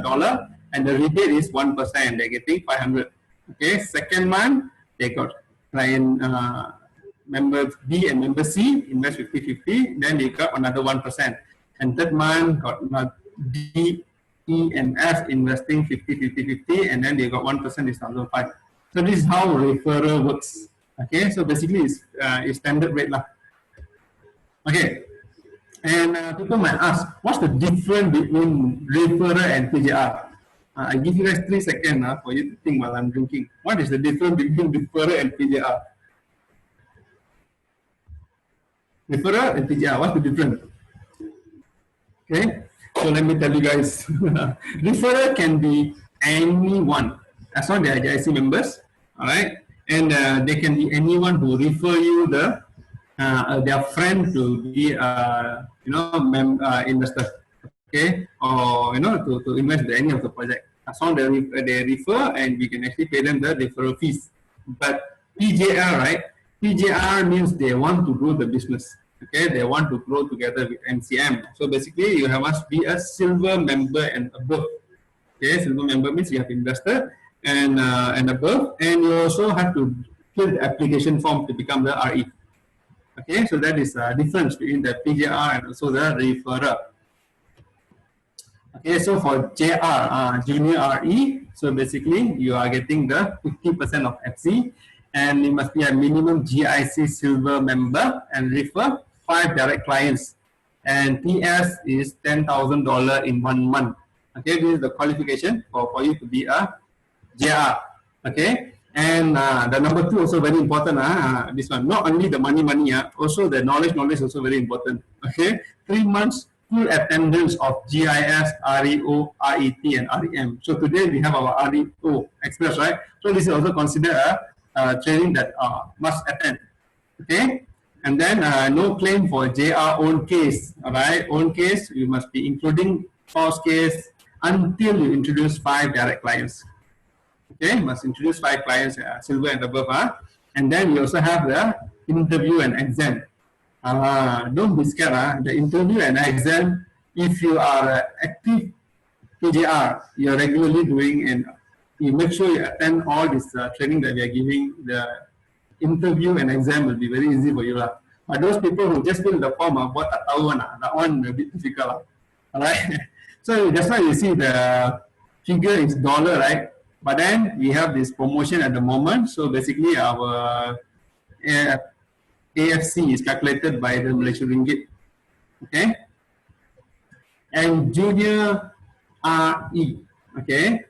S2: dollar, and the rebate is 1%. They're getting 500. Okay, second month they got client member B and member C invest 50-50, then they got another 1%. And third month got D, E, and F investing 50-50-50, and then they got 1% is 1,005. So this is how referral works. Okay, so basically it's standard rate lah. Okay, and people might ask, what's the difference between referral and PJR? I give you guys 3 seconds for you to think while I'm drinking. What is the difference between referral and PJR? Referral and PJR, what's the difference? Okay, so let me tell you guys. Referral can be anyone, as long as they are GIC members, all right? And they can be anyone who refer you their friend to be investor, okay, or to invest in any of the project. As long as they refer, and we can actually pay them the referral fees. But PJR, right? PJR means they want to grow the business. Okay, they want to grow together with MCM. So basically, you must be a silver member and above. Okay, silver member means you have invested and above, and you also have to fill the application form to become the RE. Okay, so that is a difference between the PJR and also the referrer. Okay, so for JR, Junior RE, so basically you are getting the 50% of FC, and you must be a minimum GIC silver member and refer 5 direct clients. And PS is $10,000 in 1 month. Okay, this is the qualification for you to be a JR. Okay, and the number 2 also very important. This one, not only the money, also the knowledge also very important. Okay, 3 months full attendance of GIS, REO, RET, and REM. So today we have our REO Express, right? So this is also considered a training that must attend. Okay, and then no claim for JR own case. All right, own case you must be including spouse case until you introduce 5 direct clients. Okay, must introduce 5 clients, silver and above. And then you also have the interview and exam. Don't be scared. The interview and exam, if you are active PJR, you're regularly doing, and you make sure you attend all this training that we are giving, the interview and exam will be very easy for you. But those people who just fill the form, that one a bit difficult. All right. So that's why you see the figure is dollar, right? But then we have this promotion at the moment. So basically our AFC is calculated by the Malaysian ringgit. Okay. And junior RE. Okay.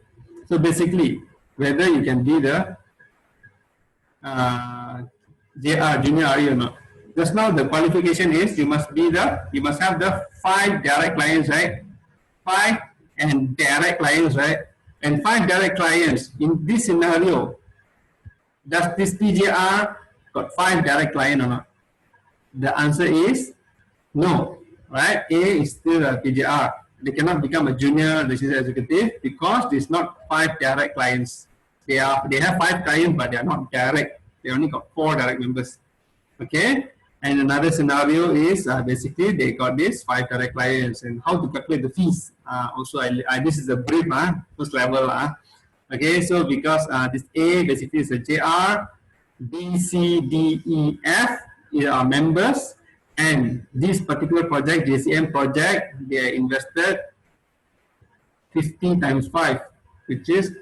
S2: So basically, whether you can be the JR, junior RE or not. Just now the qualification is you must have the 5 direct clients, right? 5 and direct clients, right? And 5 direct clients. In this scenario, does this PJR got 5 direct clients or not? The answer is no, right? A is still a PJR. They cannot become a junior registered executive because it's not 5 direct clients. They have 5 clients, but they are not direct. They only got 4 direct members. Okay. And another scenario is basically they got this 5 direct clients, and how to calculate the fees. Also, this is a brief, first level. Okay, so because this A basically is a JR, B, C, D, E, F are members, and this particular project, JCM project, they are invested 50 times 5, which is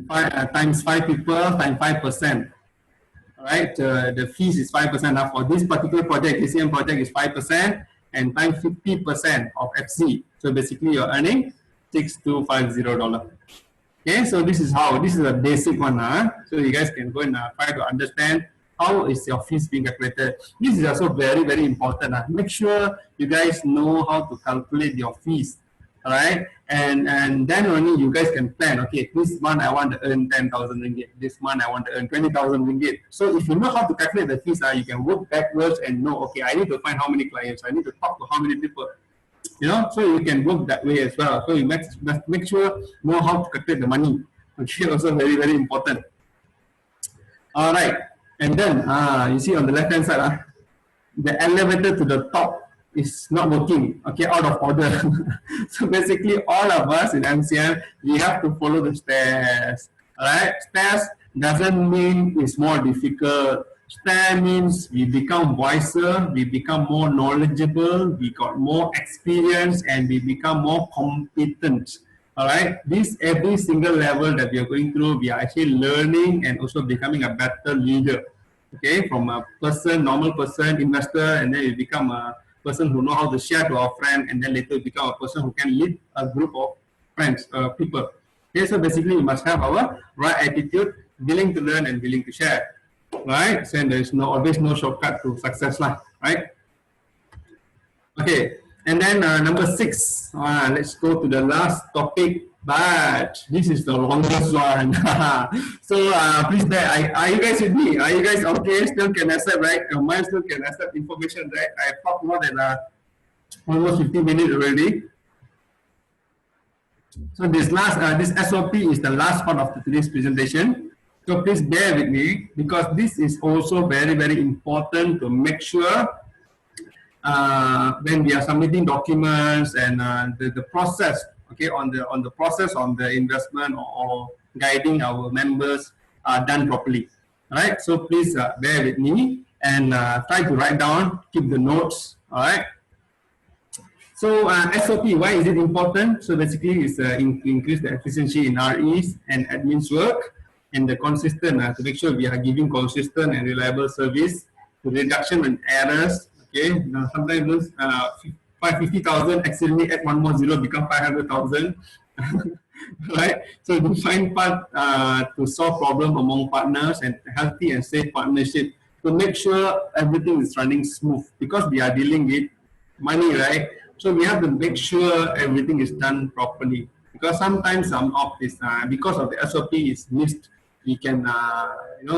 S2: times 5 people times 5%. Right, the fees is 5%. Now for this particular project, ACM project is 5% and times 50% of FC. So basically, you're earning $6250. Okay, so this is how, this is a basic one. So you guys can go and try to understand how is your fees being calculated. This is also very, very important. Make sure you guys know how to calculate your fees. All right, and then only you guys can plan. Okay, this month I want to earn 10,000 ringgit. This month I want to earn 20,000 ringgit. So if you know how to calculate the fees, you can work backwards and know. Okay, I need to find how many clients. I need to talk to how many people. So you can work that way as well. So you must make sure know how to calculate the money. Okay, also very, very important. All right, and then you see on the left hand side, the elevator to the top is not working. Okay, out of order. So basically, all of us in MCM, we have to follow the stairs. All right, stairs doesn't mean it's more difficult. Stair means we become wiser, we become more knowledgeable, we got more experience, and we become more competent. All right, this every single level that we are going through, we are actually learning and also becoming a better leader. Okay, from a person, normal person, investor, and then you become a person who know how to share to our friend, and then later you become a person who can lead a group of friends, people. Okay, so basically you must have our right attitude, willing to learn and willing to share, right? So there is always no shortcut to success, lah, right? Okay, and then number 6. Let's go to the last topic, but this is the longest one. So please bear. Are you guys with me? Are you guys okay? Still can accept, right? Your mind still can accept information, right? I talked more than almost 15 minutes already. So this SOP is the last part of today's presentation. So please bear with me because this is also very, very important to make sure when we are submitting documents and the process, okay, on the process on the investment or guiding our members are done properly. All right, so please bear with me and try to write down, keep the notes. All right. So SOP, why is it important? So basically, it's increase the efficiency in REs and admin's work, and the consistent to make sure we are giving consistent and reliable service, the reduction in errors. Okay, now sometimes those 50,000 accidentally add one more zero become 500,000. Right? So to find part to solve problem among partners and healthy and safe partnership to make sure everything is running smooth because we are dealing with money, right? So we have to make sure everything is done properly because sometimes some of this because of the SOP is missed, we can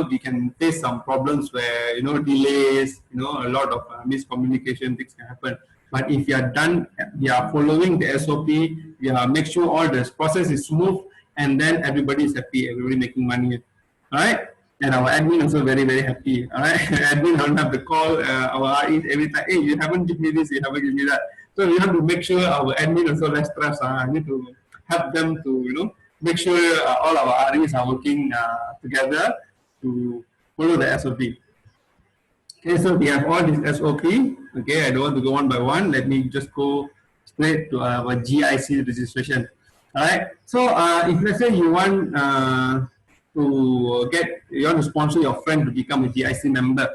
S2: we can face some problems where delays, a lot of miscommunication things can happen. But if you are done, we are following the SOP, we are make sure all this process is smooth, and then everybody is happy, everybody making money. All right, and our admin also very, very happy. All right, admin don't have to call our REs every time. Hey, you haven't given me this, you haven't given me that. So we have to make sure our admin also less stress. I need to help them to make sure all our REs are working together to follow the SOP. Okay, so we have all this SOP. Okay, I don't want to go one by one. Let me just go straight to our GIC registration. All right. So if let's say you want you want to sponsor your friend to become a GIC member.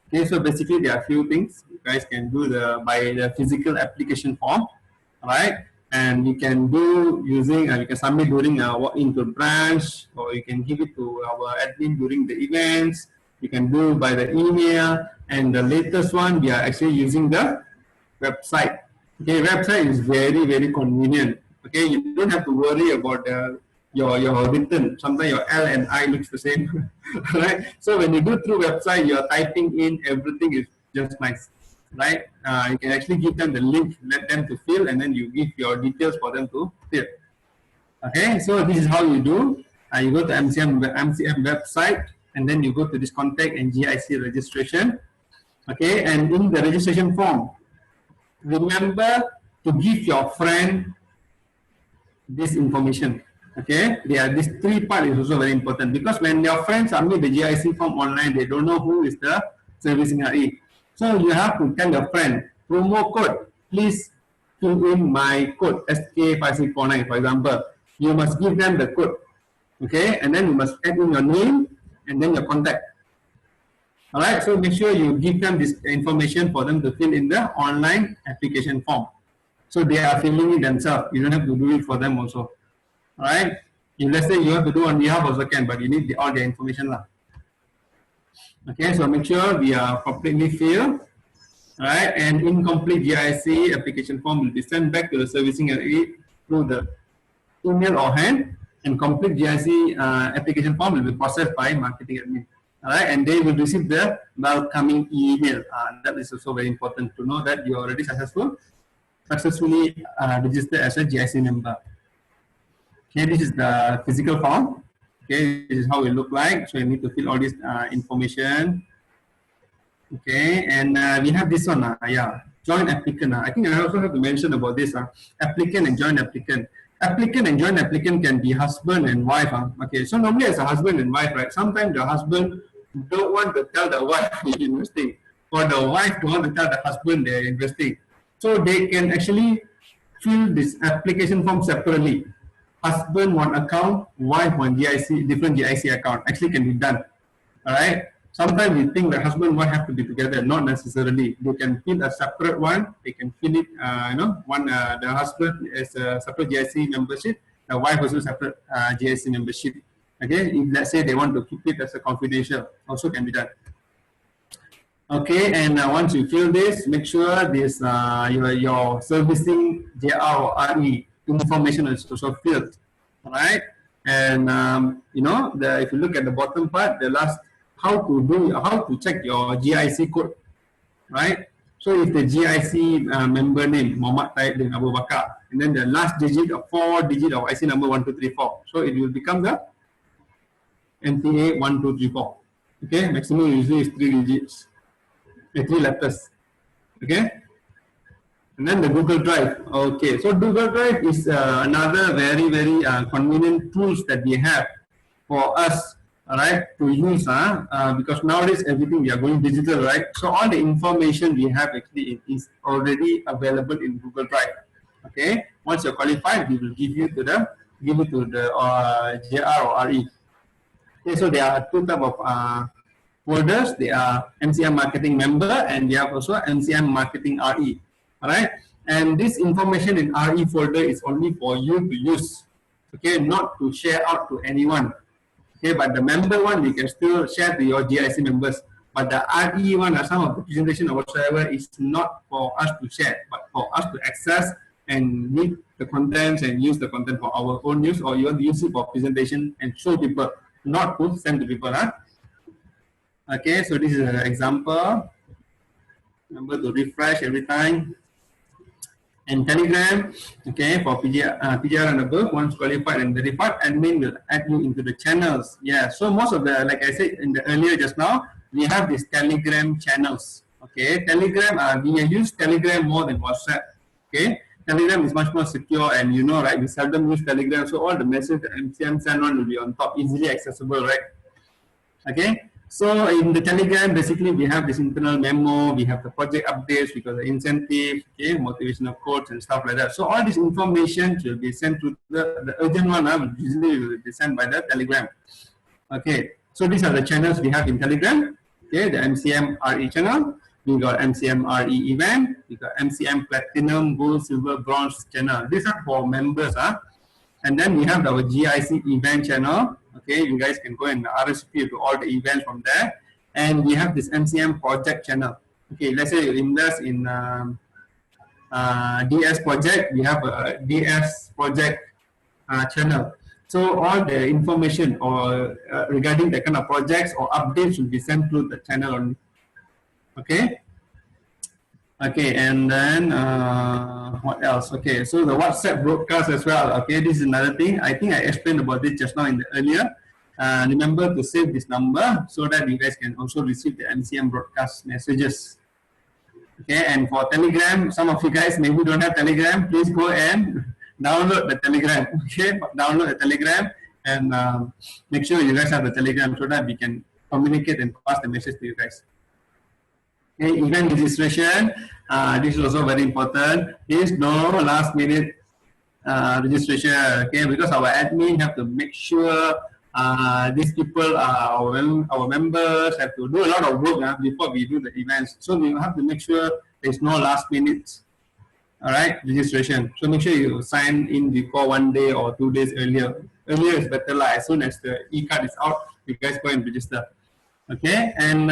S2: Okay, so basically there are a few things you guys can do by the physical application form. All right, and you can do using you can submit during walk into branch, or you can give it to our admin during the events. You can do by the email, and the latest one we are actually using the website. Okay, website is very, very convenient. Okay, you don't have to worry about your written. Sometimes your L and I looks the same, right? So when you do through website, you're typing in everything is just nice, right? You can actually give them the link, let them to fill, and then you give your details for them to fill. Okay, so this is how you do. You go to MCM website, and then you go to this contact and GIC registration. Okay, and in the registration form, remember to give your friend this information. Okay, these 3 parts is also very important because when your friends submit the GIC form online, they don't know who is the servicing RE. So you have to tell your friend, promo code, please fill in my code SK5649, for example. You must give them the code. Okay, and then you must add in your name and then your contact. All right, so make sure you give them this information for them to fill in the online application form. So they are filling it themselves. You don't have to do it for them also. All right. If let's say you have to do on behalf, also can, but you need all the information lah. Okay, so make sure we are completely filled, right? And incomplete GIC application form will be sent back to the servicing area through the email or hand, and complete GIC application form will be processed by marketing admin. All right, and they will receive the welcoming email. That is also very important to know that you are already successfully registered as a GIC member. Okay, this is the physical form. Okay, this is how it look like. So you need to fill all this information. Okay, and we have this one. Yeah, joint applicant. I think I also have to mention about this. Applicant and joint applicant. Applicant and joint applicant can be husband and wife. Okay, so normally as a husband and wife, right? Sometimes the husband don't want to tell the wife he's investing, or the wife don't want to tell the husband they're investing. So they can actually fill this application form separately. Husband one account, wife one GIC, different GIC account. Actually can be done. All right. Sometimes we think that husband and wife have to be together. Not necessarily. They can fill a separate one. They can fill it. The husband is a separate GIC membership. The wife also separate GIC membership. Okay. If let's say they want to keep it as a confidential, also can be done. Okay, and once you fill this, make sure this your servicing JR or RE information is also filled. All right, and if you look at the bottom part, the last how to check your GIC code, right? So if the GIC member name Muhammad Taib bin Abu Bakar, and then the last digit of 4 digit of IC number 1234, so it will become the MTA 1234. Okay, maximum usually is 3 digits. 3 letters. Okay, and then the Google Drive. Okay, so Google Drive is another very convenient tools that we have for us, right, to use. Because nowadays everything we are going digital, right? So all the information we have actually is already available in Google Drive. Okay, once you're qualified, we will give it to the JR or RE. Okay, so there are 2 types of folders. They are MCM marketing member, and we have also MCM marketing RE. All right, and this information in RE folder is only for you to use. Okay, not to share out to anyone. Okay, but the member one you can still share to your GIC members. But the RE one, or some of the presentation or whatsoever, is not for us to share, but for us to access and read the contents and use the content for our own use, or you want to use it for presentation and show people, not to send to people. Okay, so this is an example. Remember to refresh every time. And Telegram, okay, for PGR and above, once qualified and verified, admin will add you into the channels. Yeah, so most of the, like I said in the earlier just now, we have these Telegram channels. Okay, Telegram, we use Telegram more than WhatsApp. Okay, Telegram is much more secure, and you know, right, we seldom use Telegram, so all the message that MCM send on will be on top, easily accessible, right? Okay. So in the Telegram, basically we have this internal memo, we have the project updates, we got the incentives, okay, motivational quotes and stuff like that. So all this information will be sent to the urgent one, usually will be sent by the Telegram. Okay, so these are the channels we have in Telegram. Okay, the MCM RE channel, we got MCM RE event, we got MCM Platinum, Gold, Silver, Bronze channel. These are for members. And then we have our GIC event channel. Okay, you guys can go and RSVP to all the events from there. And we have this MCM project channel. Okay, let's say you invest in DS project, we have a DS project channel. So all the information or regarding the kind of projects or updates will be sent through the channel only. Okay. Okay, and then what else? Okay, so the WhatsApp broadcast as well. Okay, this is another thing. I think I explained about it just now in the earlier. Remember to save this number so that you guys can also receive the MCM broadcast messages. Okay, and for Telegram, some of you guys maybe don't have Telegram. Please go and download the Telegram. Okay, download the Telegram and make sure you guys have the Telegram so that we can communicate and pass the message to you guys. Okay, event registration, this is also very important. There is no last minute registration, okay, because our admin have to make sure these people are our members, have to do a lot of work before we do the events. So we have to make sure there's no last minute, all right, registration. So make sure you sign in before 1 day or 2 days earlier earlier is better lah. As soon as the e-card is out, you guys go and register. Okay, and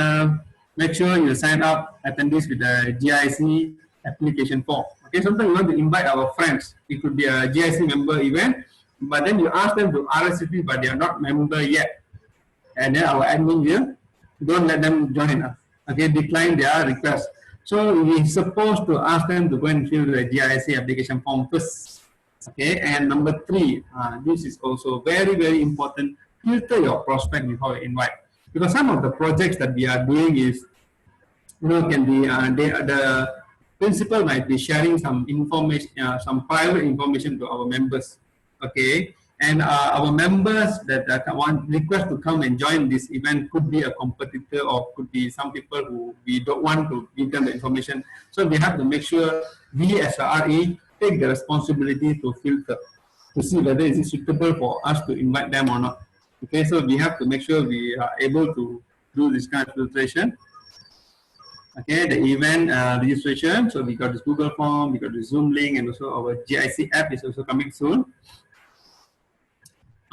S2: make sure you sign up attendees with the GIC application form. Okay, sometimes we want to invite our friends. It could be a GIC member event, but then you ask them to RSVP, but they are not member yet, and then our admin will don't let them join us. Okay, decline their request. So we're supposed to ask them to go and fill the GIC application form first. Okay, and number 3, this is also very important. Filter your prospect before you invite, because some of the projects that we are doing is, can be the principal might be sharing some information, some private information to our members. Okay, and our members that want request to come and join this event could be a competitor or could be some people who we don't want to give them the information. So we have to make sure we as a RE take the responsibility to filter to see whether it is suitable for us to invite them or not. Okay, so we have to make sure we are able to do this kind of filtration. Okay, the event registration. So we got this Google form, we got the Zoom link, and also our GIC app is also coming soon.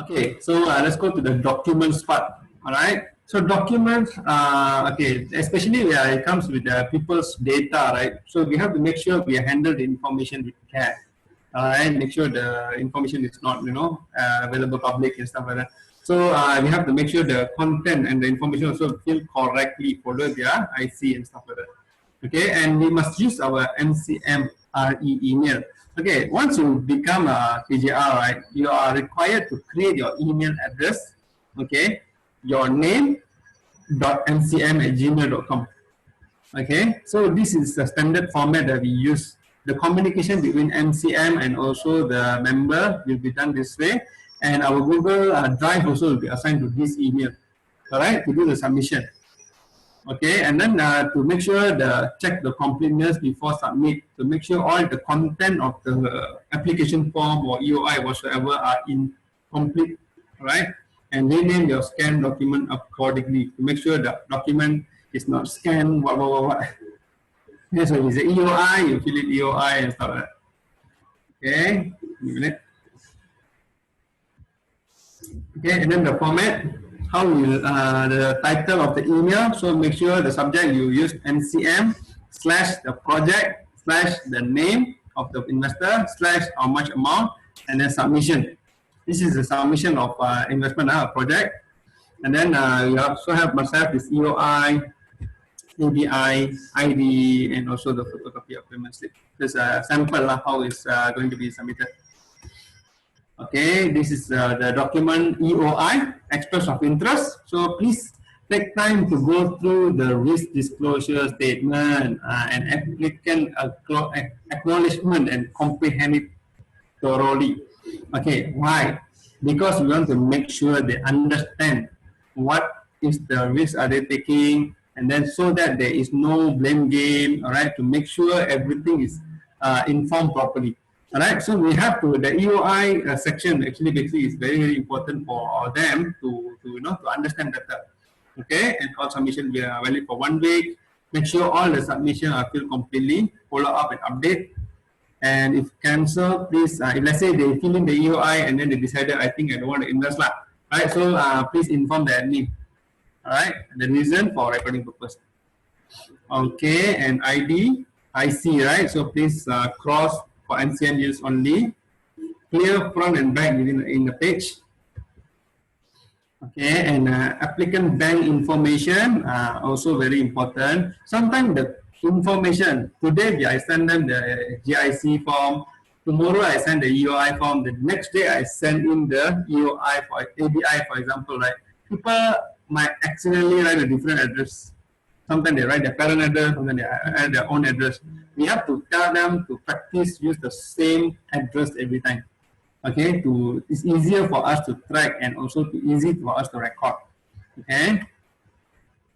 S2: Okay, so let's go to the documents part. All right. So documents, okay, especially where it comes with the people's data, right? So we have to make sure we handle the information with care. And make sure the information is not, available public and stuff like that. So we have to make sure the content and the information also filled correctly, follow their IC and stuff like that. Okay, and we must use our MCM RE email. Okay, once you become a PJR, right, you are required to create your email address. Okay, your name .mcm@gmail.com. Okay, so this is the standard format that we use. The communication between MCM and also the member will be done this way, and our Google Drive also will be assigned to this email. All right, to do the submission. Okay, and then to make sure check the completeness before submit, to make sure all the content of the application form or EOI whatsoever are in complete, right? And rename your scanned document accordingly to make sure the document is not scanned. Okay, so it's the EOI, you fill it EOI and stuff like that. Okay, a minute. Okay, and then the format. How will the title of the email? So make sure the subject you use MCM / the project / the name of the investor / how much amount, and then submission. This is the submission of investment project, and then you also must have this EOI, ABI, ID, and also the photocopy of payment slip. This is a sample of how it's going to be submitted. Okay, this is the document EOI, Express of Interest. So please take time to go through the risk disclosure statement and applicant acknowledgement and comprehend it thoroughly. Okay, why? Because we want to make sure they understand what is the risk are they taking, and then so that there is no blame game. All right, to make sure everything is informed properly. All right, so we have to the EOI section actually basically is very important for them to understand better. Okay, and all submission will be valid for 1 week. Make sure all the submissions are filled completely. Follow up and update. And if cancel, please. If let's say they fill in the EOI and then they decided, I think I don't want to invest lah. Right, so please inform the admin. All right, the reason for recording purpose. Okay, and ID, IC, right? So please cross for MCM use only. Clear front and back in the page. Okay, and applicant bank information also very important. Sometimes the information today I send them the GIC form. Tomorrow I send the EOI form. The next day I send in the EOI for ABI, for example. Right, people might accidentally write a different address. Sometimes they write their parent address, sometimes they add their own address. We have to tell them to practice use the same address every time. Okay, it's easier for us to track and also easy for us to record. Okay.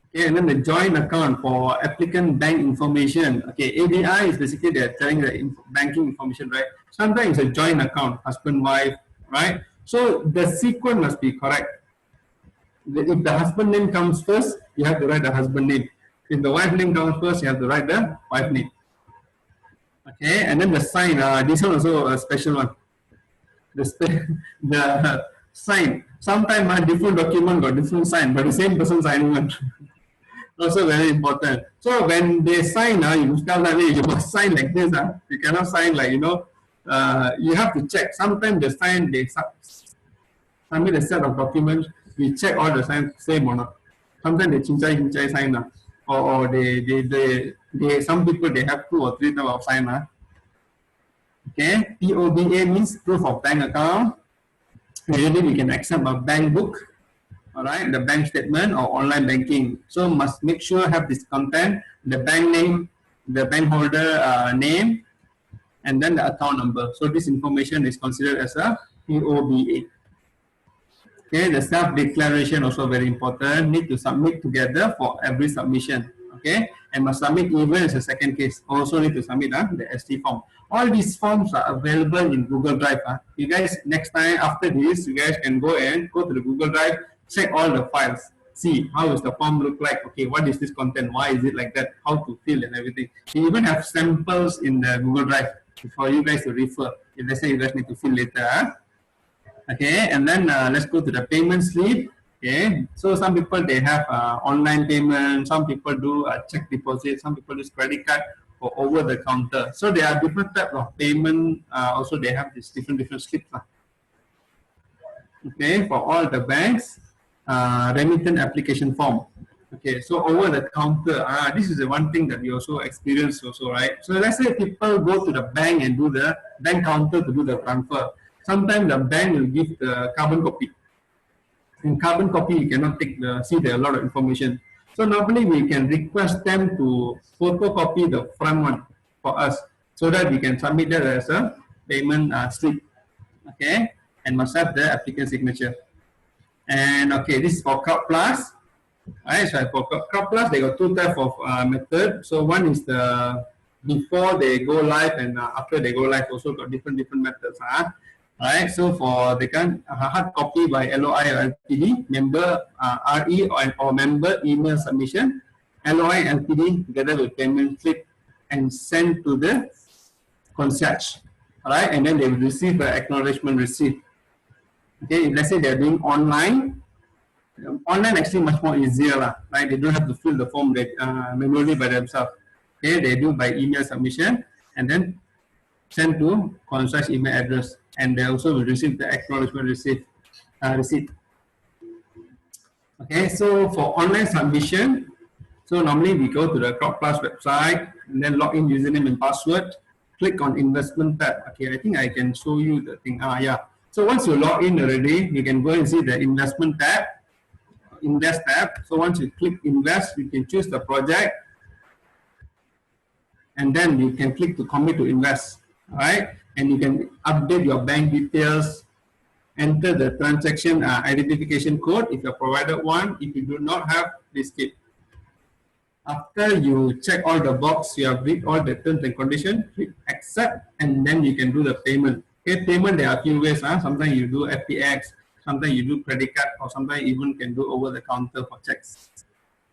S2: Okay, and then the joint account for applicant bank information. Okay, ABI is basically they're telling the banking information, right? Sometimes it's a joint account, husband, wife, right? So the sequence must be correct. If the husband name comes first, you have to write the husband name. If the wife name comes first, you have to write the wife name. Okay, and then the sign. This one also a special one. sign. Sometimes my different document got different sign, but the same person signing one. Also very important. So when they sign, you must tell them, hey, you must sign like this. You cannot sign like, you have to check. Sometimes they sign, they submit a set of documents, we check all the signs same or not. Sometimes they chincai sign, or they, some people, they have 2 or 3 type of sign. Okay, POBA means proof of bank account. Usually we can accept a bank book, all right, the bank statement or online banking. So must make sure have this content, the bank name, the bank holder name, and then the account number. So this information is considered as a POBA. Okay, the self-declaration also very important. Need to submit together for every submission. Okay, and must submit even as a second case. Also need to submit the ST form. All these forms are available in Google Drive. You guys, next time after this, you guys can go to the Google Drive, check all the files, see how is the form look like. Okay, what is this content? Why is it like that? How to fill and everything. You even have samples in the Google Drive for you guys to refer. If let's say you guys need to fill later. Okay, and then let's go to the payment slip. Okay, so some people they have online payment, some people do check deposit, some people use credit card or over the counter. So there are different types of payment. Also, they have these different slips. Okay, for all the banks, remittance application form. Okay, so over the counter, this is the one thing that we also experience also, right? So let's say people go to the bank and do the bank counter to do the transfer. Sometimes the bank will give the carbon copy. In carbon copy, you cannot see there a lot of information. So normally we can request them to photocopy the front one for us so that we can submit that as a payment slip. Okay, and must have the applicant signature. And okay, this is for Crowd Plus. Alright, so for Crowd Plus, they got 2 types of method. So one is the before they go live and after they go live, also got different methods. Alright, so for they can hard copy by LOI or LTD, member RE or member email submission, LOI LTD together with payment slip and send to the concierge. Alright, and then they will receive the acknowledgement receipt. Okay, if let's say they're doing online actually much more easier, right? They don't have to fill the form manually by themselves. Okay, they do by email submission and then send to concierge email address, and they also will receive the acknowledgement receipt. Okay, so for online submission, so normally we go to the Crowd Plus website and then log in username and password. Click on investment tab. Okay, I think I can show you the thing. Yeah. So once you log in already, you can go and see the investment tab, invest tab. So once you click invest, you can choose the project, and then you can click to commit to invest. All right, and you can update your bank details, enter the transaction identification code if you provided one. If you do not have, please skip. After you check all the box, you have read all the terms and conditions, click accept, and then you can do the payment. Okay, payment there are a few ways. Sometimes you do FPX, sometimes you do credit card, or sometimes even can do over the counter for checks.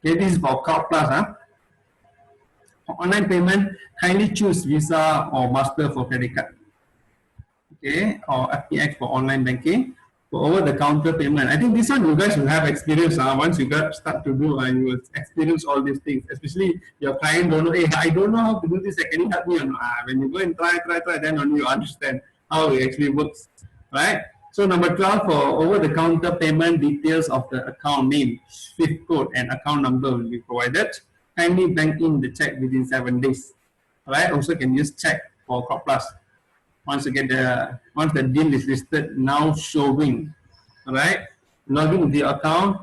S2: Okay, this is for Crowd Plus. For online payment, kindly choose Visa or Master for credit card. Okay, or FPX for online banking. For over-the-counter payment, I think this one you guys will have experience. Once you start to do, you will experience all these things. Especially your client don't know, hey, I don't know how to do this. Can you help me? When you go and try, then only you understand how it actually works, right? So number 12, for over-the-counter payment, details of the account name, SWIFT code, and account number will be provided. Kindly bank in the check within 7 days. All right. Also can use check for Crowd Plus. Once the deal is listed, now showing. All right. Log in with the account,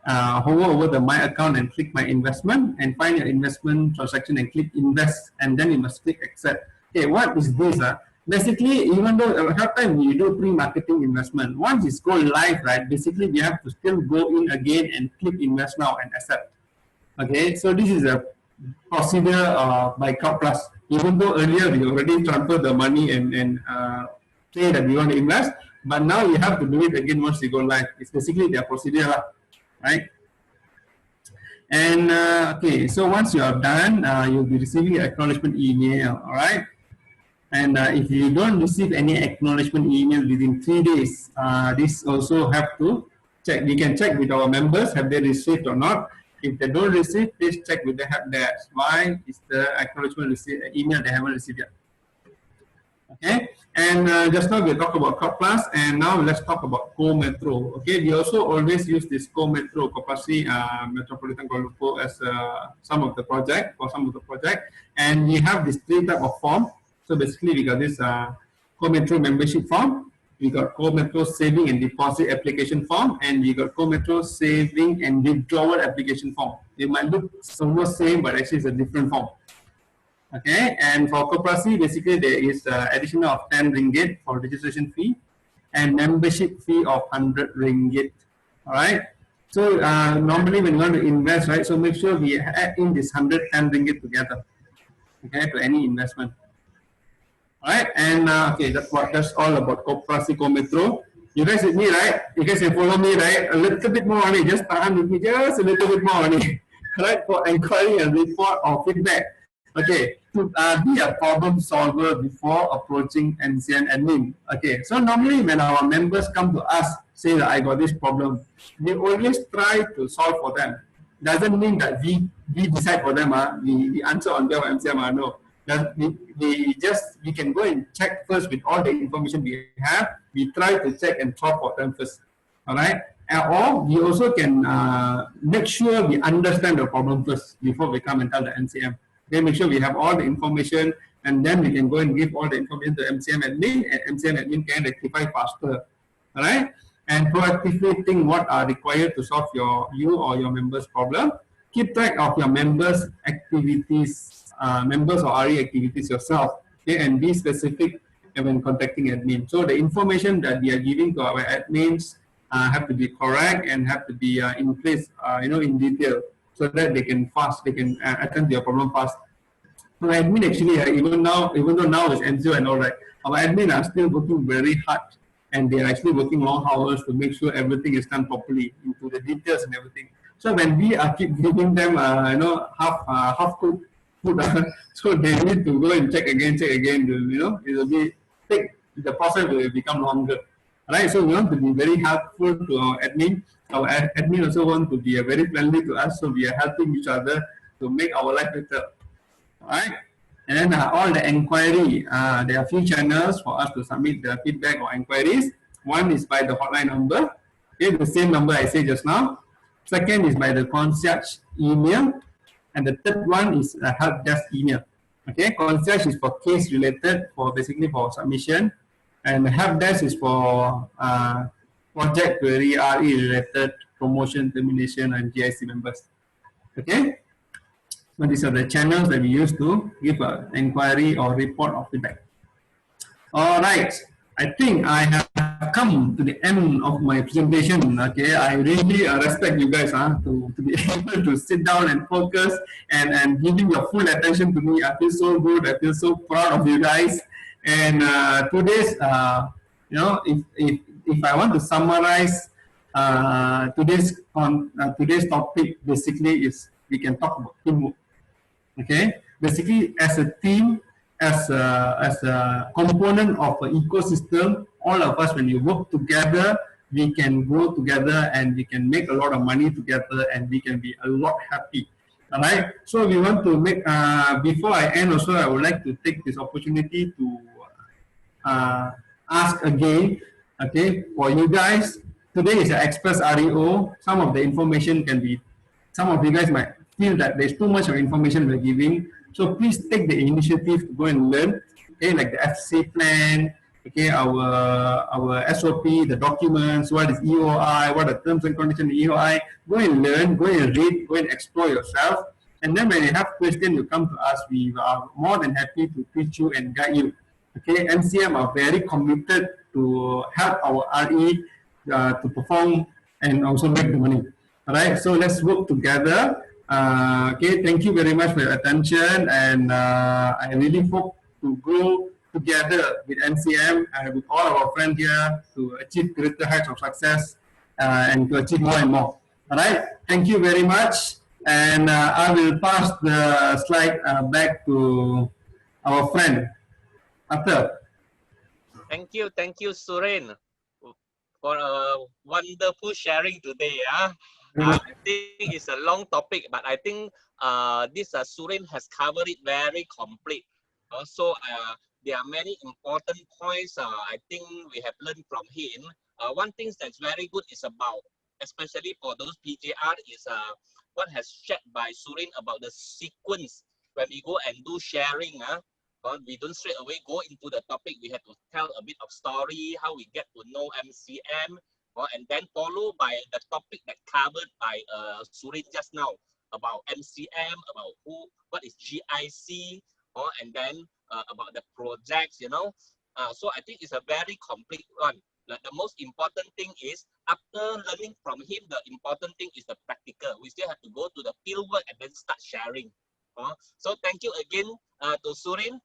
S2: hover over the my account and click my investment, and find your investment transaction and click invest, and then you must click accept. Okay, what is this? Basically, even though at that time you do pre-marketing investment, once it's go live, right? Basically, we have to still go in again and click invest now and accept. Okay, so this is a procedure by Crowd Plus. Even though earlier we already transferred the money and say that we want to invest, but now you have to do it again once you go live. It's basically their procedure, right? And okay, so once you are done, you'll be receiving an acknowledgement email. All right. And if you don't receive any acknowledgement email within 3 days, this also have to check. We can check with our members, have they received or not. If they don't receive, please check with the help desk. Why is the acknowledgement email they haven't received yet? Okay, and just now we talked about Corp Plus, and now let's talk about Co Metro. Okay, we also always use this Co Metro, Koperasi Metropolitan Kuala Lumpur as some of the project, and we have this three type of form. So basically, we got this Co Metro membership form, we got Co Metro saving and deposit application form, and we got Co Metro saving and withdrawal application form. They might look almost same, but actually it's a different form. Okay, and for Koperasi, basically there is additional of 10 ringgit for registration fee and membership fee of 100 ringgit. All right. So normally when you want to invest, right, so make sure we add in this 110 ringgit together, okay, to any investment. All right, and okay, that's all about Koperasi Co Metro. You guys with me, right? You guys can follow me, right? A little bit more money, just tahan with me, just a little bit more money, right? For inquiry and report or feedback. Okay, to be a problem solver before approaching NCM admin. Okay, so normally when our members come to us, say that I got this problem, we always try to solve for them. Doesn't mean that we decide for them, we answer on behalf of NCM, no. That we can go and check first with all the information we have. We try to check and solve for them first. All right, or we also can make sure we understand the problem first before we come and tell the NCM. Okay, make sure we have all the information, and then we can go and give all the information to MCM admin, and MCM admin can rectify faster. All right, and proactively think what are required to solve you or your members' problem. Keep track of your members' activities, members or RE activities yourself. Okay, and be specific when contacting admin. So the information that we are giving to our admins have to be correct and have to be in place, in detail, so that they can attend to your problem fast. So admin actually, even though now it's NGO and all right, our admin are still working very hard, and they are actually working long hours to make sure everything is done properly into the details and everything. So when we keep giving them, half cooked food, so they need to go and check again. It will be the process will become longer. Right, so we want to be very helpful to our admin. Our admin also want to be very friendly to us, so we are helping each other to make our life better. All right, and then all the inquiry, there are few channels for us to submit the feedback or inquiries. One is by the hotline number, okay, the same number I said just now. Second is by the concierge email, and the third one is a help desk email. Okay, concierge is for case related, basically for submission. And the help desk is for project query, RE related, promotion, termination, and GIC members. Okay? So these are the channels that we use to give an inquiry or report or feedback. All right. I think I have come to the end of my presentation. Okay, I really respect you guys to be able to sit down and focus and giving your full attention to me. I feel so good. I feel so proud of you guys. And today's, if I want to summarize today's topic, basically is we can talk about teamwork. Okay, basically as a team, as a component of an ecosystem, all of us when we work together, we can grow together and we can make a lot of money together and we can be a lot happy. All right. So we want to make. Before I end, also I would like to take this opportunity to ask again. Okay, for you guys, today is an Express REO. Some of the information can be. Some of you guys might feel that there's too much of information we're giving. So please take the initiative to go and learn. Okay, like the FC plan. Okay, our SOP, the documents, what is EOI, what are terms and conditions of EOI. Go and learn, go and read, go and explore yourself. And then when you have questions, you come to us. We are more than happy to teach you and guide you. Okay, MCM are very committed to help our RE to perform and also make the money. All right, so let's work together. Okay, thank you very much for your attention, and I really hope to grow together with MCM and with all our friends here to achieve greater heights of success and to achieve more and more. All right, thank you very much, and I will pass the slide back to our friend after.
S1: Thank you, Suren, for a wonderful sharing today. I think it's a long topic, but I think this Suren has covered it very complete. Also, there are many important points. I think we have learned from him. One thing that's very good is about, especially for those PJR, is what has shared by Suren about the sequence when we go and do sharing. We don't straight away go into the topic. We have to tell a bit of story, how we get to know MCM, and then followed by the topic that covered by Surin just now about MCM, about what is GIC, and then about the projects. So I think it's a very complete one. The most important thing is after learning from him, the important thing is the practical. We still have to go to the field work and then start sharing. So thank you again to Surin.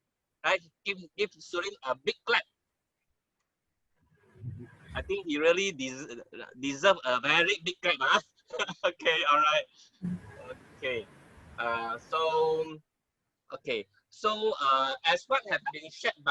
S1: I give Surin a big clap. I think he really deserve a very big clap. Okay, all right. Okay. Uh, so okay. So as what have been shared by